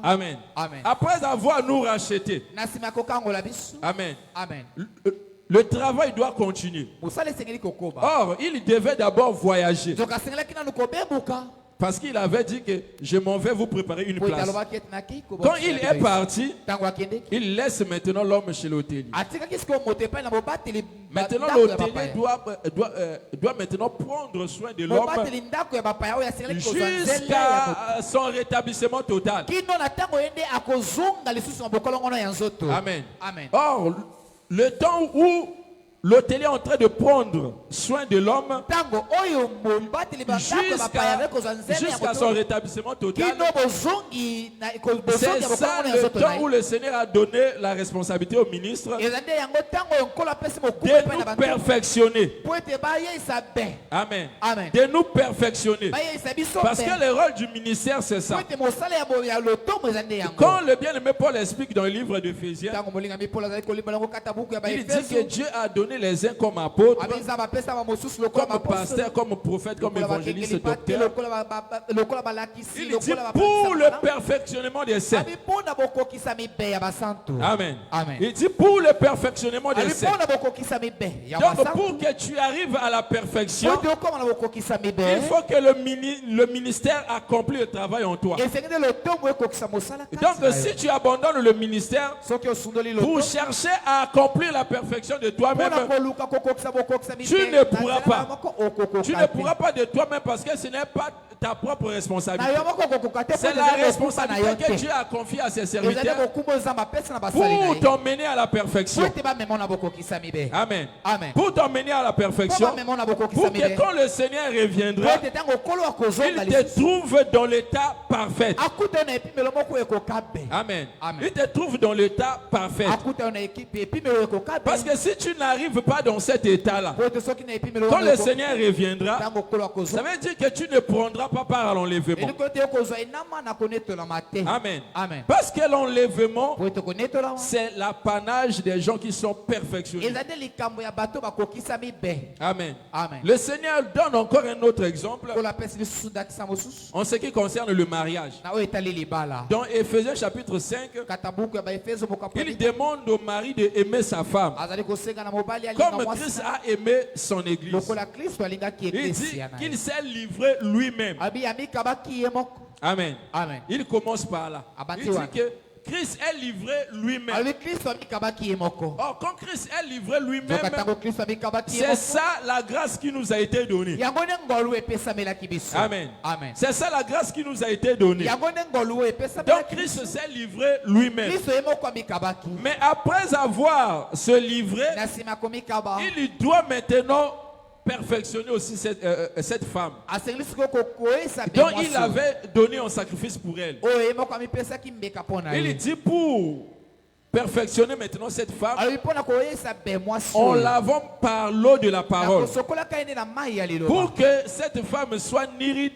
Amen. Amen. Après avoir nous rachetés, amen. Amen. Le travail doit continuer. Or, il devait d'abord voyager. Parce qu'il avait dit que je m'en vais vous préparer une place. Quand il est parti, il laisse maintenant l'homme chez l'hôtelier. Maintenant l'hôtelier doit maintenant prendre soin de l'homme jusqu'à son rétablissement total. Amen. Amen. Or, le temps où l'hôtelier est en train de prendre soin de l'homme jusqu'à son rétablissement total, c'est ça le temps où le Seigneur a donné la responsabilité au ministre de nous perfectionner. Amen. Amen. De nous perfectionner. Parce que le rôle du ministère, c'est ça. Quand le bien-aimé Paul explique dans le livre d'Éphésiens, il dit que Dieu a donné les uns comme apôtres, comme pasteurs, comme prophètes, comme évangélistes, docteurs. Il dit pour le perfectionnement des saints. Amen. Amen. Il dit pour le perfectionnement des saints. Donc pour que tu arrives à la perfection, il faut que le ministère accomplisse le travail en toi. Donc si tu abandonnes le ministère pour chercher à accomplir la perfection de toi-même, tu ne pourras pas. Tu ne pourras pas de toi-même parce que ce n'est pas ta propre responsabilité. C'est la responsabilité que Dieu a confiée à ses serviteurs pour t'emmener à la perfection. Amen. Amen. Pour t'emmener à la perfection, pour que quand le Seigneur reviendra, il te trouve dans l'état parfait. Amen. Amen. Il te trouve dans l'état parfait. Parce que si tu n'arrives pas dans cet état-là, quand le Seigneur reviendra, ça veut dire que tu ne prendras pas part à l'enlèvement. Amen. Amen. Parce que l'enlèvement, c'est l'apanage des gens qui sont perfectionnés. Amen. Amen. Le Seigneur donne encore un autre exemple en ce qui concerne le mariage. Dans Éphésiens chapitre 5, il demande au mari d'aimer sa femme comme Christ a aimé son église. Il dit qu'il s'est livré lui-même. Amen. Amen. Il commence par là. Il dit que Christ est livré lui-même. Or, quand Christ est livré lui-même, c'est ça la grâce qui nous a été donnée. Amen. Amen. C'est ça la grâce qui nous a été donnée. Donc Christ s'est livré lui-même. Mais après avoir se livré, il doit maintenant perfectionner aussi cette femme. Donc il avait donné un sacrifice pour elle. Il dit pour perfectionner maintenant cette femme en lavant par l'eau de la parole pour que cette femme soit ni rien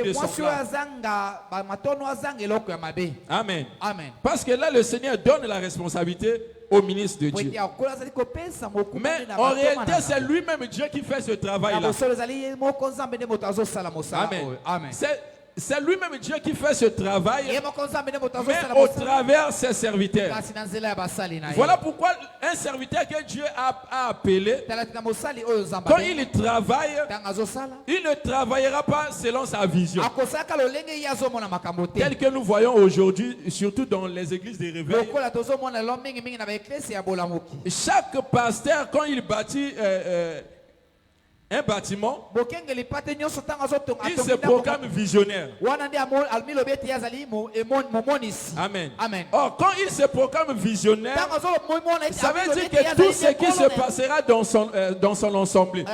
de semblable. Amen. Parce que là, le Seigneur donne la responsabilité au ministre de Dieu. Mais en réalité, c'est lui-même Dieu qui fait ce travail-là. Amen. C'est lui-même Dieu qui fait ce travail, mais au travers ses serviteurs. Voilà pourquoi un serviteur que Dieu a appelé, quand il travaille, il ne travaillera pas selon sa vision. Tel que nous voyons aujourd'hui, surtout dans les églises de réveil. Chaque pasteur, quand il bâtit un bâtiment, il se proclame visionnaire. Amen. Or, quand il se proclame visionnaire, ça veut dire que tout ce qui se passera dans son ensemble,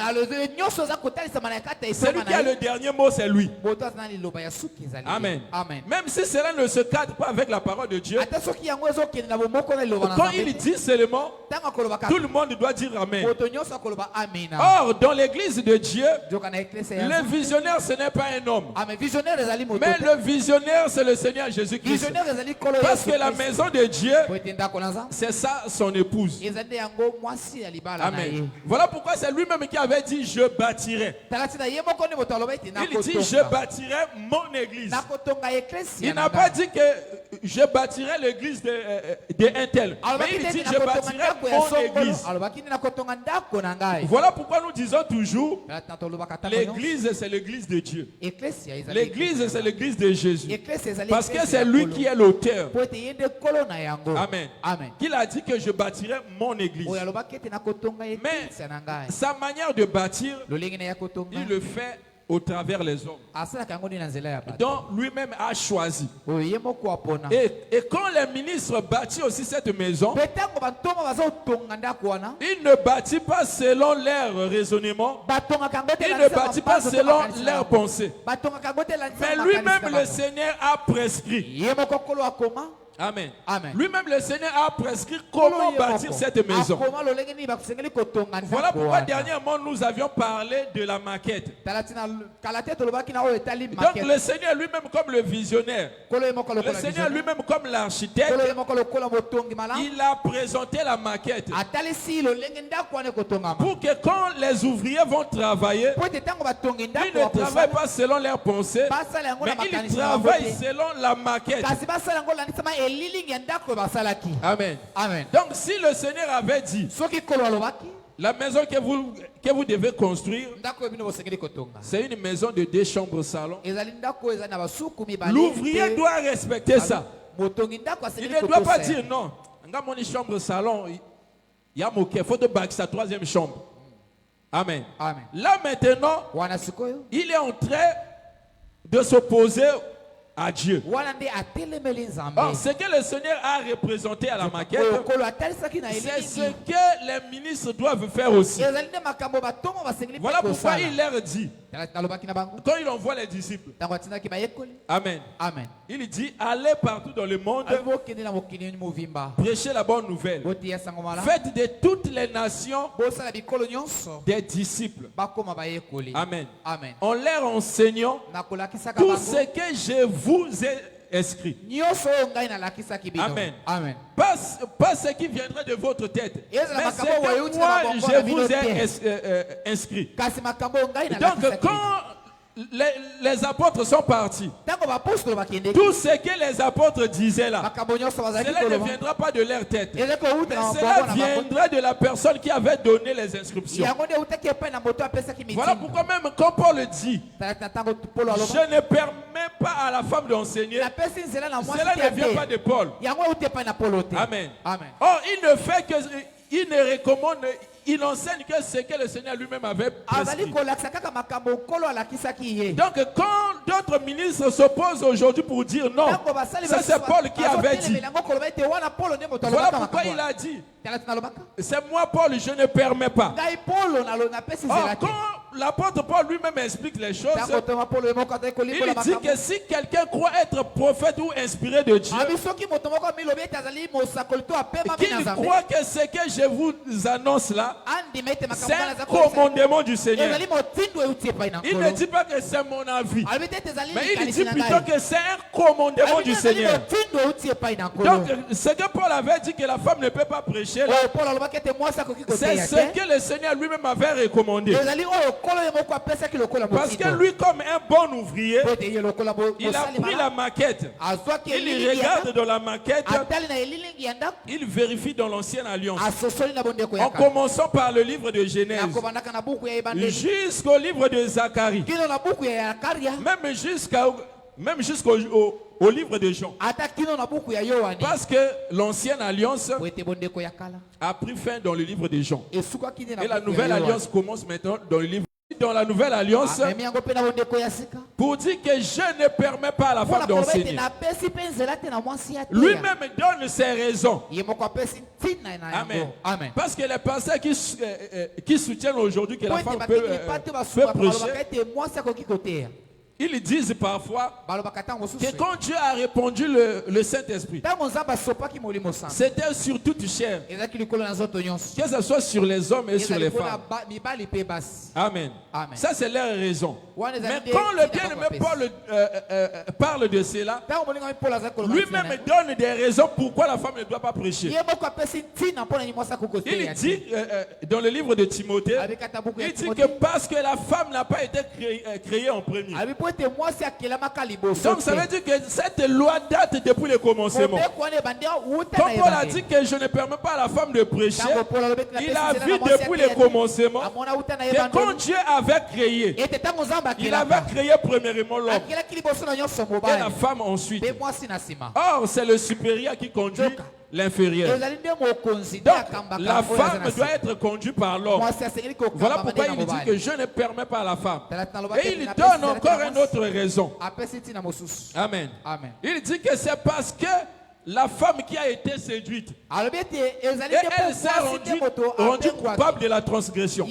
celui qui a le dernier mot, c'est lui. Amen. Même si cela ne se cadre pas avec la parole de Dieu, quand il dit seulement, tout le monde doit dire Amen. Or, dans l'église de Dieu, le visionnaire, ce n'est pas un homme, mais le visionnaire, c'est le Seigneur Jésus-Christ. Parce que la maison de Dieu, c'est ça son épouse. Amen. Voilà pourquoi c'est lui-même qui avait dit je bâtirai. Il dit je bâtirai mon église. Il n'a pas dit que je bâtirai l'église de un tel, mais il dit je bâtirai mon église. Voilà pourquoi nous disons toujours l'église, c'est l'église de Dieu. L'église, c'est l'église de Jésus. Parce que c'est lui qui est l'auteur. Amen. Qu'il a dit que je bâtirai mon église. Mais sa manière de bâtir, il le fait au travers les hommes, dont lui-même a choisi. Et quand les ministres bâtissent aussi cette maison, ils ne bâtissent pas selon leur raisonnement, ils ne bâtissent pas selon leur pensée, mais lui-même le Seigneur a prescrit. Amen. Lui-même le Seigneur a prescrit comment bâtir cette maison. Voilà pourquoi dernièrement nous avions parlé de la maquette. Donc le Seigneur lui-même comme le visionnaire, le Seigneur lui-même comme l'architecte, il a présenté la maquette pour que quand les ouvriers vont travailler, ils ne travaillent pas selon leurs pensées, mais ils travaillent selon la maquette. Amen. Donc si le Seigneur avait dit la maison que vous devez construire, c'est une maison de 2 chambres salon, l'ouvrier doit respecter ça. Il ne doit pas dire non, mon chambre salon, il y a mon il faut te bâtir sa 3e chambre. Amen. Là maintenant, il est en train de s'opposer à Dieu. Or, ce que le Seigneur a représenté à la maquette, c'est ce que les ministres doivent faire aussi. Voilà pourquoi il leur dit, quand il envoie les disciples, Amen. Il dit, allez partout dans le monde, prêchez la bonne nouvelle, faites de toutes les nations des disciples. Amen. En leur enseignant tout ce que je vous ai inscrit. Amen. Pas ce qui viendrait de votre tête, mais ce que moi je vous ai inscrit. Donc quand les apôtres sont partis, tout ce que les apôtres disaient là, cela ne viendra pas de leur tête, mais cela viendra de la personne qui avait donné les instructions. Voilà pourquoi même quand Paul dit, je ne permets pas à la femme d'enseigner, cela ne vient pas de Paul. Amen. Or il ne fait que, il ne recommande, il enseigne que ce que le Seigneur lui-même avait prescrit. Donc quand d'autres ministres s'opposent aujourd'hui pour dire non, ça c'est Paul qui avait dit. Voilà pourquoi il a dit, c'est moi Paul, je ne permets pas. Or, quand l'apôtre Paul lui-même explique les choses, il dit que si quelqu'un croit être prophète ou inspiré de Dieu, qu'il croit que ce que je vous annonce là, c'est un commandement du Seigneur. Il ne dit pas que c'est mon avis, mais il dit plutôt que c'est un commandement du Seigneur. Donc, ce que Paul avait dit que la femme ne peut pas prêcher, c'est ce que le Seigneur lui-même avait recommandé. Parce que lui, comme un bon ouvrier, il a pris la maquette. Il regarde dans la maquette. Il vérifie dans l'ancienne alliance. En commençant par le livre de Genèse jusqu'au livre de Zacharie, même jusqu'au livre de Jean. Parce que l'ancienne alliance a pris fin dans le livre de Jean. Et la nouvelle alliance commence maintenant dans le livre. Dans la nouvelle alliance, pour dire que je ne permets pas à la femme d'enseigner. Lui-même donne ses raisons. Amen. Parce que les pasteurs qui soutiennent aujourd'hui que la femme peut prêcher, ils disent parfois que quand Dieu a répandu le Saint-Esprit, c'était sur toute chair, que ce soit sur les hommes et sur les femmes. Amen. Ça, c'est leur raison. Mais quand le bien-aimé Paul parle de cela, lui-même donne des raisons pourquoi la femme ne doit pas prêcher. Il dit dans le livre de Timothée, il dit que parce que la femme n'a pas été créée en premier. Donc ça veut dire que cette loi date depuis le commencement. Quand Paul a dit que je ne permets pas à la femme de prêcher, il a vu depuis le commencement que quand Dieu avait créé, il avait créé premièrement l'homme et la femme ensuite. Or c'est le supérieur qui conduit l'inférieur. Donc la femme doit être conduite par l'homme. Voilà pourquoi il dit que je ne permets pas à la femme. Et il donne encore une autre raison. Amen. Il dit que c'est parce que la femme qui a été séduite et elle s'est rendue coupable de la transgression.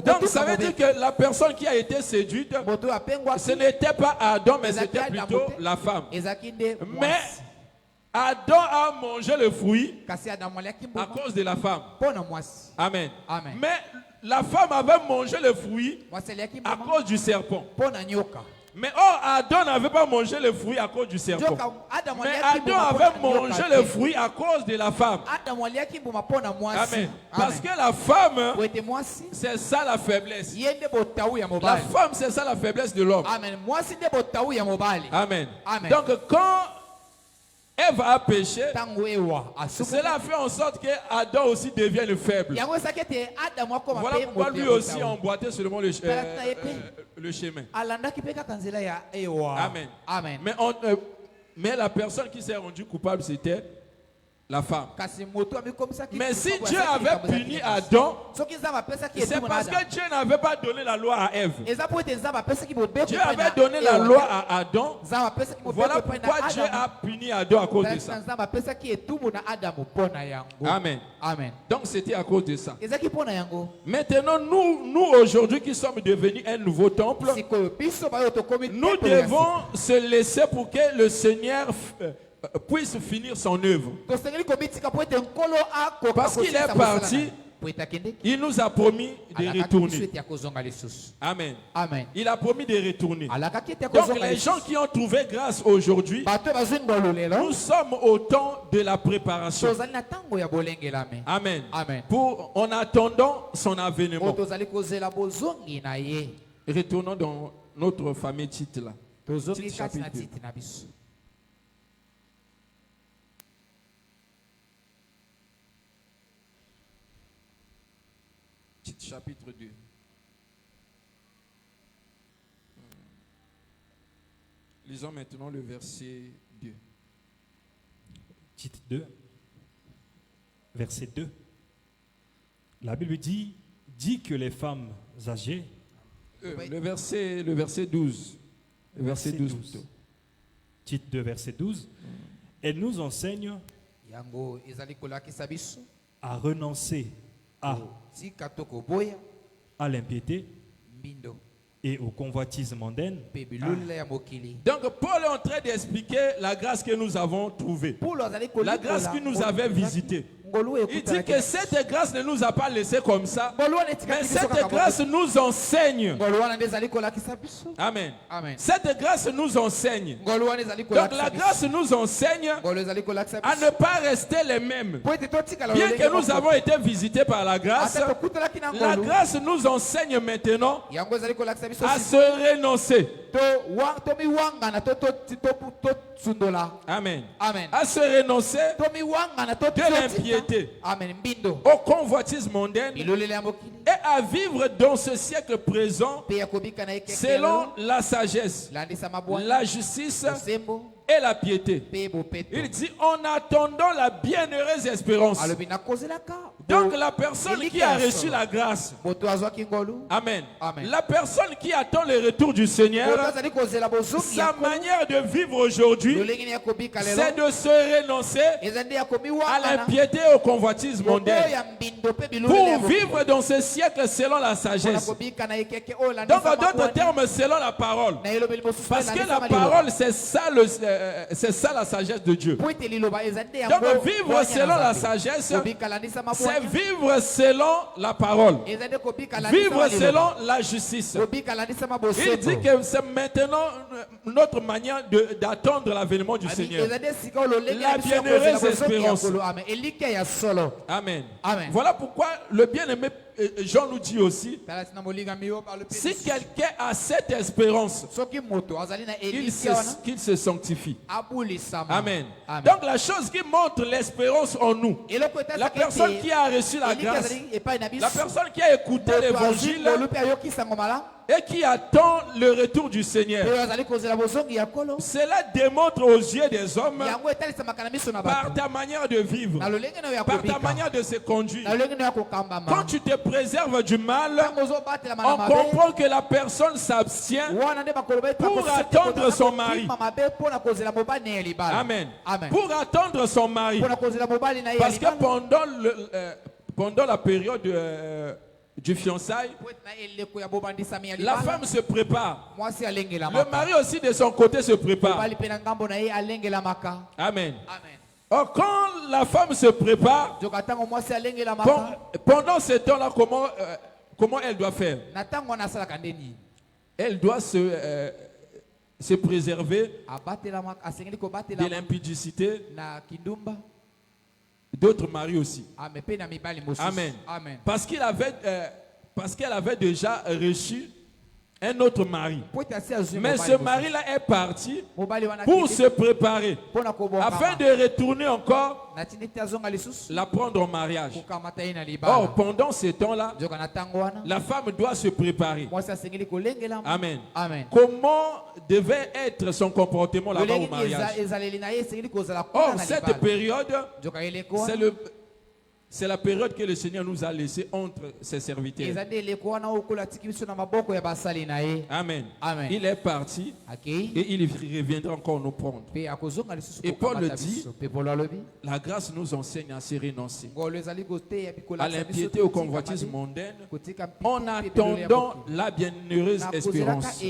Donc ça veut dire que la personne qui a été séduite, ce n'était pas Adam, mais c'était plutôt la femme. Mais Adam a mangé le fruit à cause de la femme. Amen. Mais la femme avait mangé le fruit à cause du serpent. Mais Adam n'avait pas mangé le fruit à cause du serpent. Mais Adam avait mangé le fruit à cause de la femme. Amen. Parce que la femme, c'est ça la faiblesse. La femme, c'est ça la faiblesse de l'homme. Amen. Donc quand Ève a péché, cela fait en sorte que Adam aussi devienne faible. Voilà pourquoi lui aussi a emboîté seulement le chemin. Amen. Mais la personne qui s'est rendue coupable, c'était la femme. Mais si Dieu avait puni Adam, c'est parce que Dieu n'avait pas donné la loi à Ève. Dieu avait donné la loi à Adam. Voilà pourquoi Dieu a puni Adam à cause de ça. Amen. Donc c'était à cause de ça. Maintenant, nous aujourd'hui qui sommes devenus un nouveau temple, nous devons se laisser pour que le Seigneur puisse finir son œuvre. Parce qu'il est parti, il nous a promis de retourner. Amen. Il a promis de retourner. Donc les gens qui ont trouvé grâce aujourd'hui, nous sommes au temps de la préparation. Amen. En attendant son avènement. Retournons dans notre fameux titre là. Titre chapitre 2. Chapitre 2. Lisons maintenant le verset 2. Titre 2, verset 2. La Bible dit que les femmes âgées, le verset 12. Le verset 12 plutôt. Titre de verset 12. Elle nous enseigne à renoncer à l'impiété et au convoitisme mondain. Donc Paul est en train d'expliquer la grâce que nous avons trouvée. La grâce qu'il nous avait visitée. Il dit que cette grâce ne nous a pas laissé comme ça, mais cette grâce nous enseigne. Amen. Cette grâce nous enseigne. Donc la grâce nous enseigne à ne pas rester les mêmes. Bien que nous avons été visités par la grâce nous enseigne maintenant à se renoncer. Amen. À se renoncer de l'impiété, au convoitisme mondain et à vivre dans ce siècle présent selon la sagesse, la justice et la piété. Il dit en attendant la bienheureuse espérance. Donc la personne qui a reçu la grâce, amen. La personne qui attend le retour du Seigneur, sa manière de vivre aujourd'hui, c'est de se renoncer à l'impiété et au convoitisme mondain pour vivre dans ce siècle selon la sagesse. Donc en d'autres termes, selon la parole. Parce que la parole, c'est ça la sagesse de Dieu. Donc vivre selon la sagesse, c'est vivre selon la parole. Vivre selon la justice. Il dit que c'est maintenant notre manière d'attendre l'avènement du Seigneur. La bienheureuse espérance. Amen. Voilà pourquoi le bien-aimé Jean nous dit aussi, si quelqu'un a cette espérance, qu'il se sanctifie. Amen. Donc la chose qui montre l'espérance en nous, la personne qui a reçu la grâce, la personne qui a écouté l'évangile et qui attend le retour du Seigneur, cela démontre aux yeux des hommes par ta manière de vivre, par ta manière de se conduire. Quand tu te préserves du mal, on comprend que la personne s'abstient pour attendre son mari. Amen. Pour attendre son mari. Parce que pendant la période du fiançailles, la femme se prépare. Le mari aussi de son côté se prépare. Amen. Or, quand la femme se prépare, pendant ce temps-là, comment elle doit faire? Elle doit se préserver de l'impudicité d'autres maris aussi. Amen. Parce qu'elle avait déjà reçu un autre mari. Mais ce mari-là est parti pour se préparer afin de retourner encore la prendre en mariage. Or, pendant ce temps-là, la femme doit se préparer. Amen. Comment devait être son comportement là-bas au mariage? Or, cette période, c'est la période que le Seigneur nous a laissée entre ses serviteurs. Amen. Il est parti et il reviendra encore nous prendre. Et Paul le dit, la grâce nous enseigne à se renoncer à l'impiété, au convoitisme mondain, en attendant la bienheureuse espérance.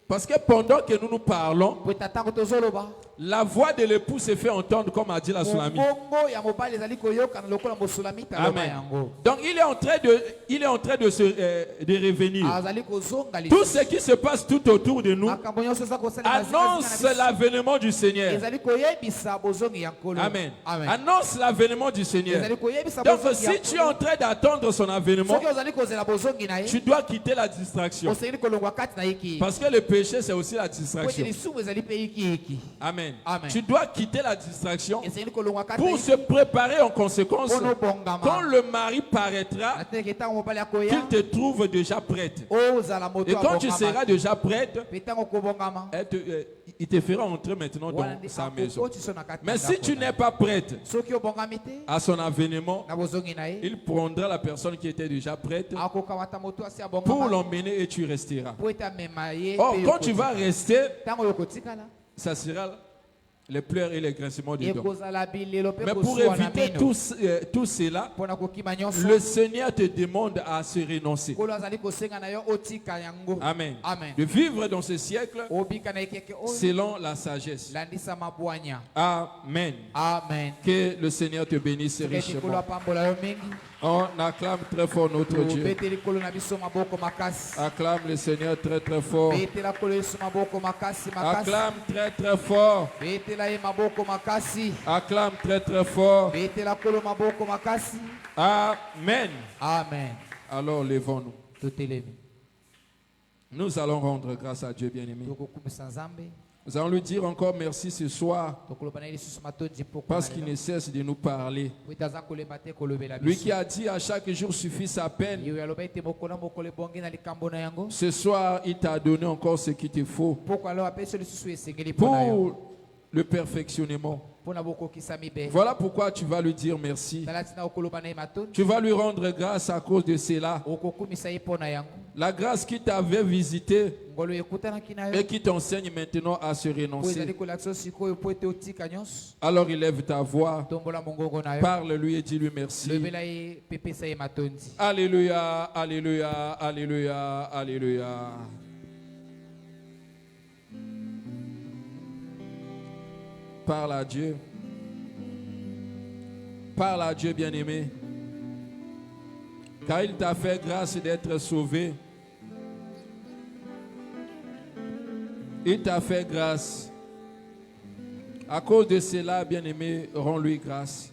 Parce que pendant que nous parlons, la voix de l'époux se fait entendre, comme a dit la Sulamite. Amen. Donc il est en train de revenir. Tout ce qui se passe tout autour de nous annonce l'avènement du Seigneur. Amen. Annonce l'avènement du Seigneur. Donc si tu es en train d'attendre son avènement, tu dois quitter la distraction. Parce que le péché, c'est aussi la distraction. Amen. Amen. Tu dois quitter la distraction pour se préparer en conséquence. Quand le mari paraîtra, qu'il te trouve déjà prête. Et quand tu seras déjà prête, il te fera entrer maintenant dans sa maison. Mais si tu n'es pas prête à son avènement, il prendra la personne qui était déjà prête pour l'emmener et tu resteras. Or, quand tu vas rester, ça sera les pleurs et les grincements de dents. Mais pour éviter tout cela, le Seigneur te demande à se renoncer. Amen. De vivre dans ce siècle selon la sagesse. Amen. Que le Seigneur te bénisse richement. On acclame très fort notre Dieu. Acclame le Seigneur très très fort. Acclame très très fort. Acclame très très fort. Amen. Amen. Alors levons-nous. Nous allons rendre grâce à Dieu bien-aimé. Nous allons lui dire encore merci ce soir parce qu'il ne cesse de nous parler. Lui qui a dit à chaque jour suffit sa peine. Ce soir, il t'a donné encore ce qu'il te faut pour le perfectionnement. Voilà pourquoi tu vas lui dire merci. Tu vas lui rendre grâce à cause de cela. La grâce qui t'avait visité et qui t'enseigne maintenant à se renoncer. Alors élève ta voix, parle-lui et dis-lui merci. Alléluia, alléluia, alléluia, alléluia. Parle à Dieu. Parle à Dieu, bien-aimé. Car il t'a fait grâce d'être sauvé. Il t'a fait grâce. À cause de cela, bien-aimé, rends-lui grâce.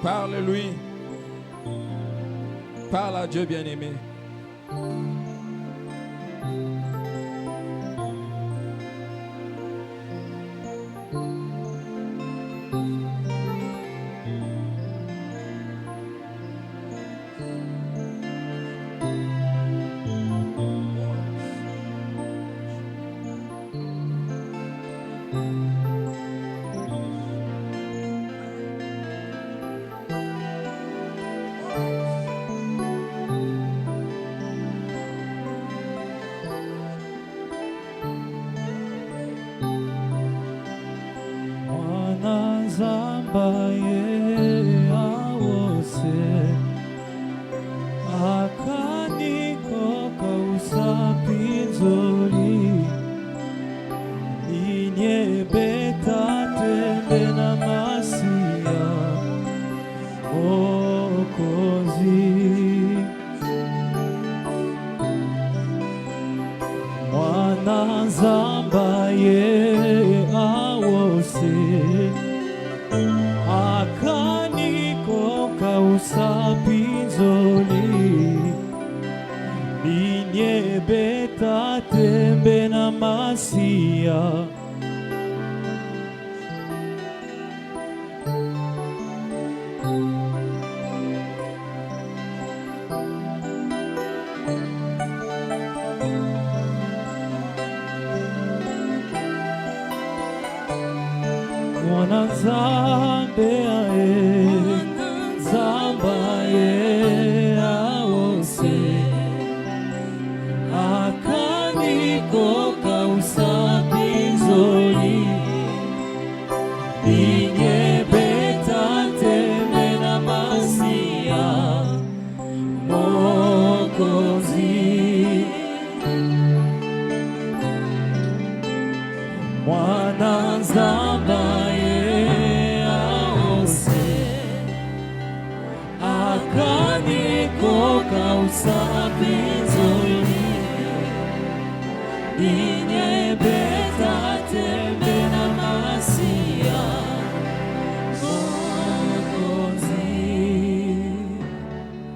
Parle-lui. Parle à Dieu bien-aimé.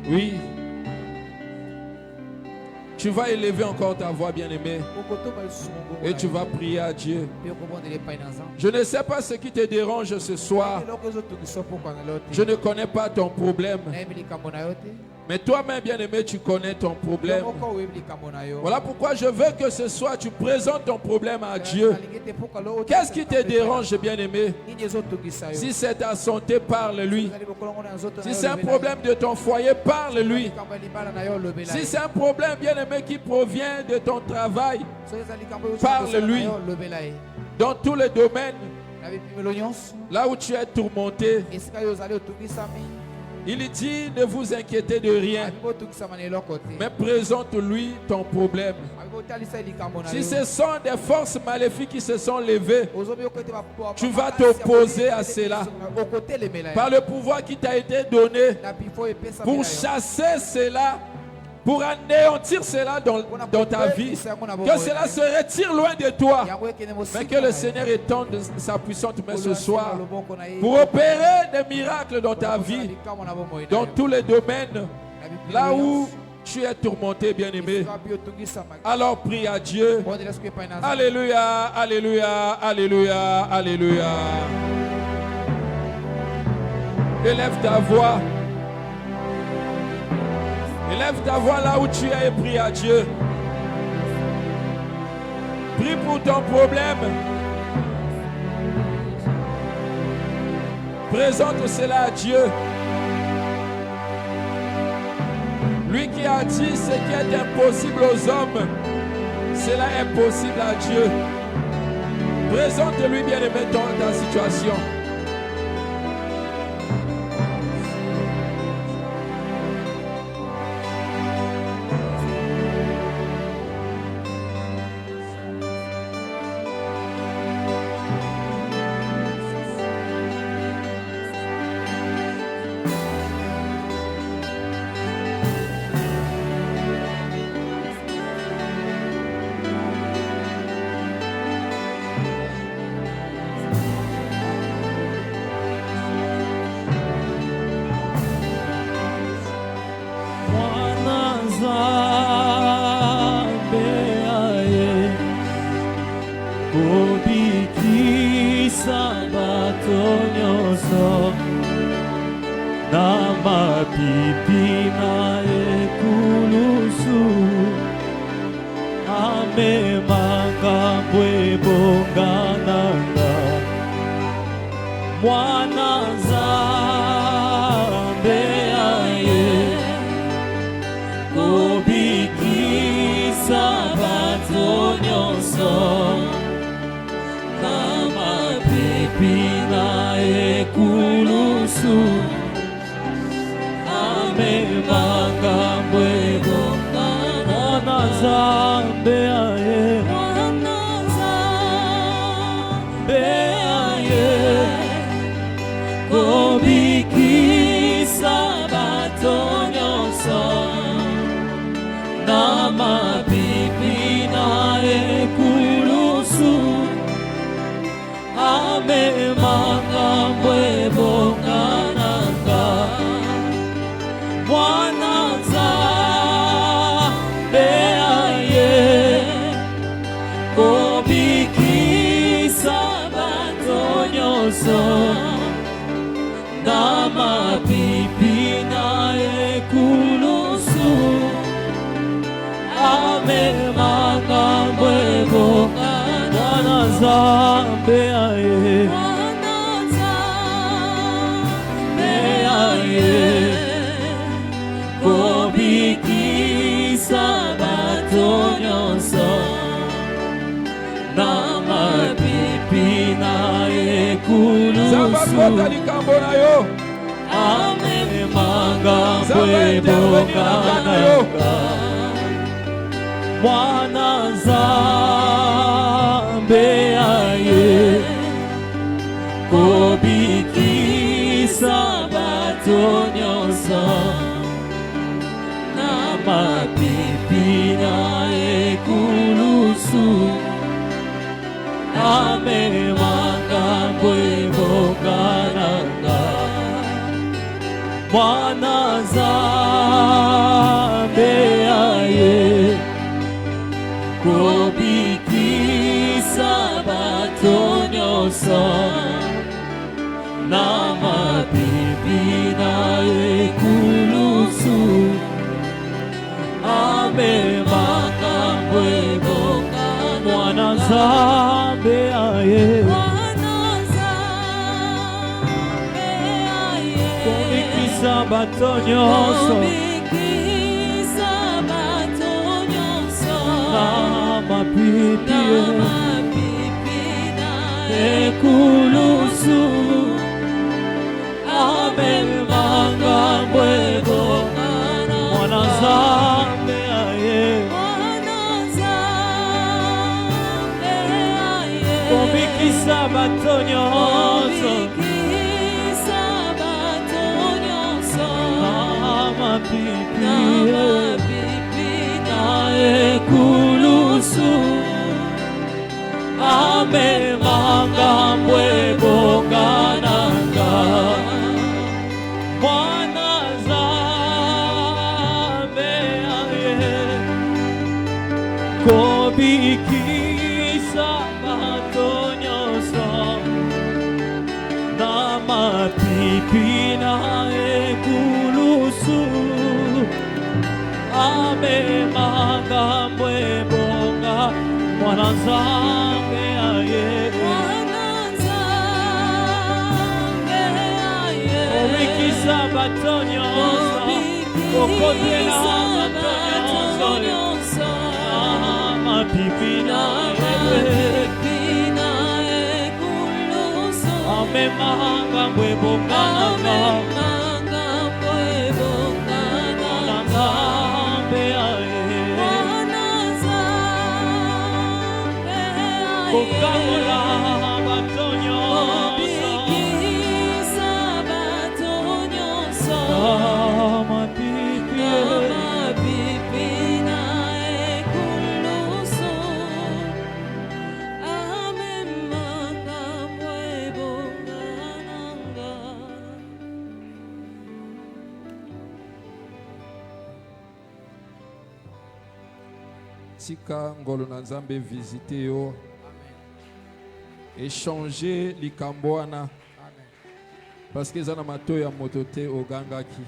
Oui. Tu vas élever encore ta voix, bien-aimé, et tu vas prier à Dieu. Je ne sais pas ce qui te dérange ce soir. Je ne connais pas ton problème. Mais toi-même, bien-aimé, tu connais ton problème. Voilà pourquoi je veux que ce soir, tu présentes ton problème à Dieu. Qu'est-ce qui te dérange, bien-aimé? Si c'est ta santé, parle-lui. Si c'est un problème de ton foyer, parle-lui. Si c'est un problème, bien-aimé, qui provient de ton travail, parle-lui. Dans tous les domaines, là où tu es tourmenté, il dit, ne vous inquiétez de rien, mais présente-lui ton problème. Si ce sont des forces maléfiques qui se sont levées, tu vas t'opposer à cela par le pouvoir qui t'a été donné pour chasser cela, pour anéantir cela dans ta vie, que cela se retire loin de toi, mais que le Seigneur étende sa puissante main ce soir pour opérer des miracles dans ta vie, dans tous les domaines, là où tu es tourmenté, bien-aimé. Alors prie à Dieu. Alléluia, alléluia, alléluia, alléluia. Élève ta voix. Élève ta voix là où tu es et prie à Dieu. Prie pour ton problème. Présente cela à Dieu. Lui qui a dit ce qui est impossible aux hommes, cela est possible à Dieu. Présente-lui, bien-aimé, ta situation. ame makambo ebokananga mwana Nzambe aye kobikisa bato nyonso na mabibi na ekulusu ame makambo ebokananga mwana Nzambe aye kobikisa bato nyonso na mabibi ekulusu ame makambo ebokananga mwana Nzambe aye kobikisa bato nyonso na mabibi na ekulusu ame makambo ebokananga mwana Nzambe aye kobikisa bato nyonso na mapipi na ekulusu ame makambo ebonga mwana Nzambe aye kobikisa bato nyonso kokotela bato nyonso mapipi na ekulusu ame makambo ebongananga Nzambe aye kokakola bato nyonso mapipi na ekulusu ame makambo ebongananga. Tika ngolo na Nzambe visite yo échanger likambo wana parce que zana mato ya motote ogangaki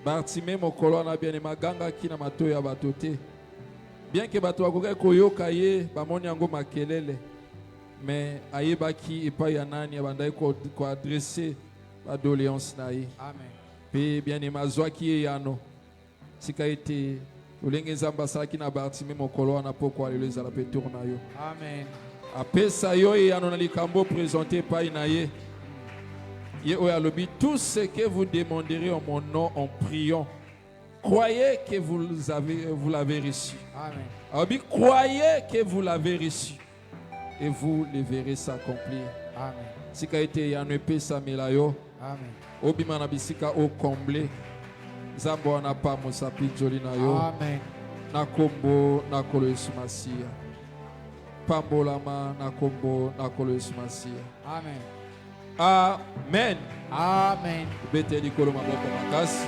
Bartime mokolo wana bien magangaki na mato ya batote bien que bato akoka koyoka ye bamoni yango makelele mais ayebaki epai ya nani abandai ko adresser ba doléance na ye amen pe bien mazwaki ye yano sika ete olenge Nzambe asalaki na Bartime mokolo wana poko alelo ezala pe tour na yo amen apesa yo yano na likambo présenté epai na ye ye oyo alobi tout ce que vous demanderez en mon nom en priant croyez que vous l'avez reçu amen alobi croyez que vous l'avez reçu et vous le verrez s'accomplir amen sika ete yano epesa mela yo amen obima na bisika o combler Nzambe wana pa mosapi joli na yo amen na kombo na kolo Yesu Masiya pambolama na kombo na kolo Yesu Masiya amen amen amen bete likolo maboko makasi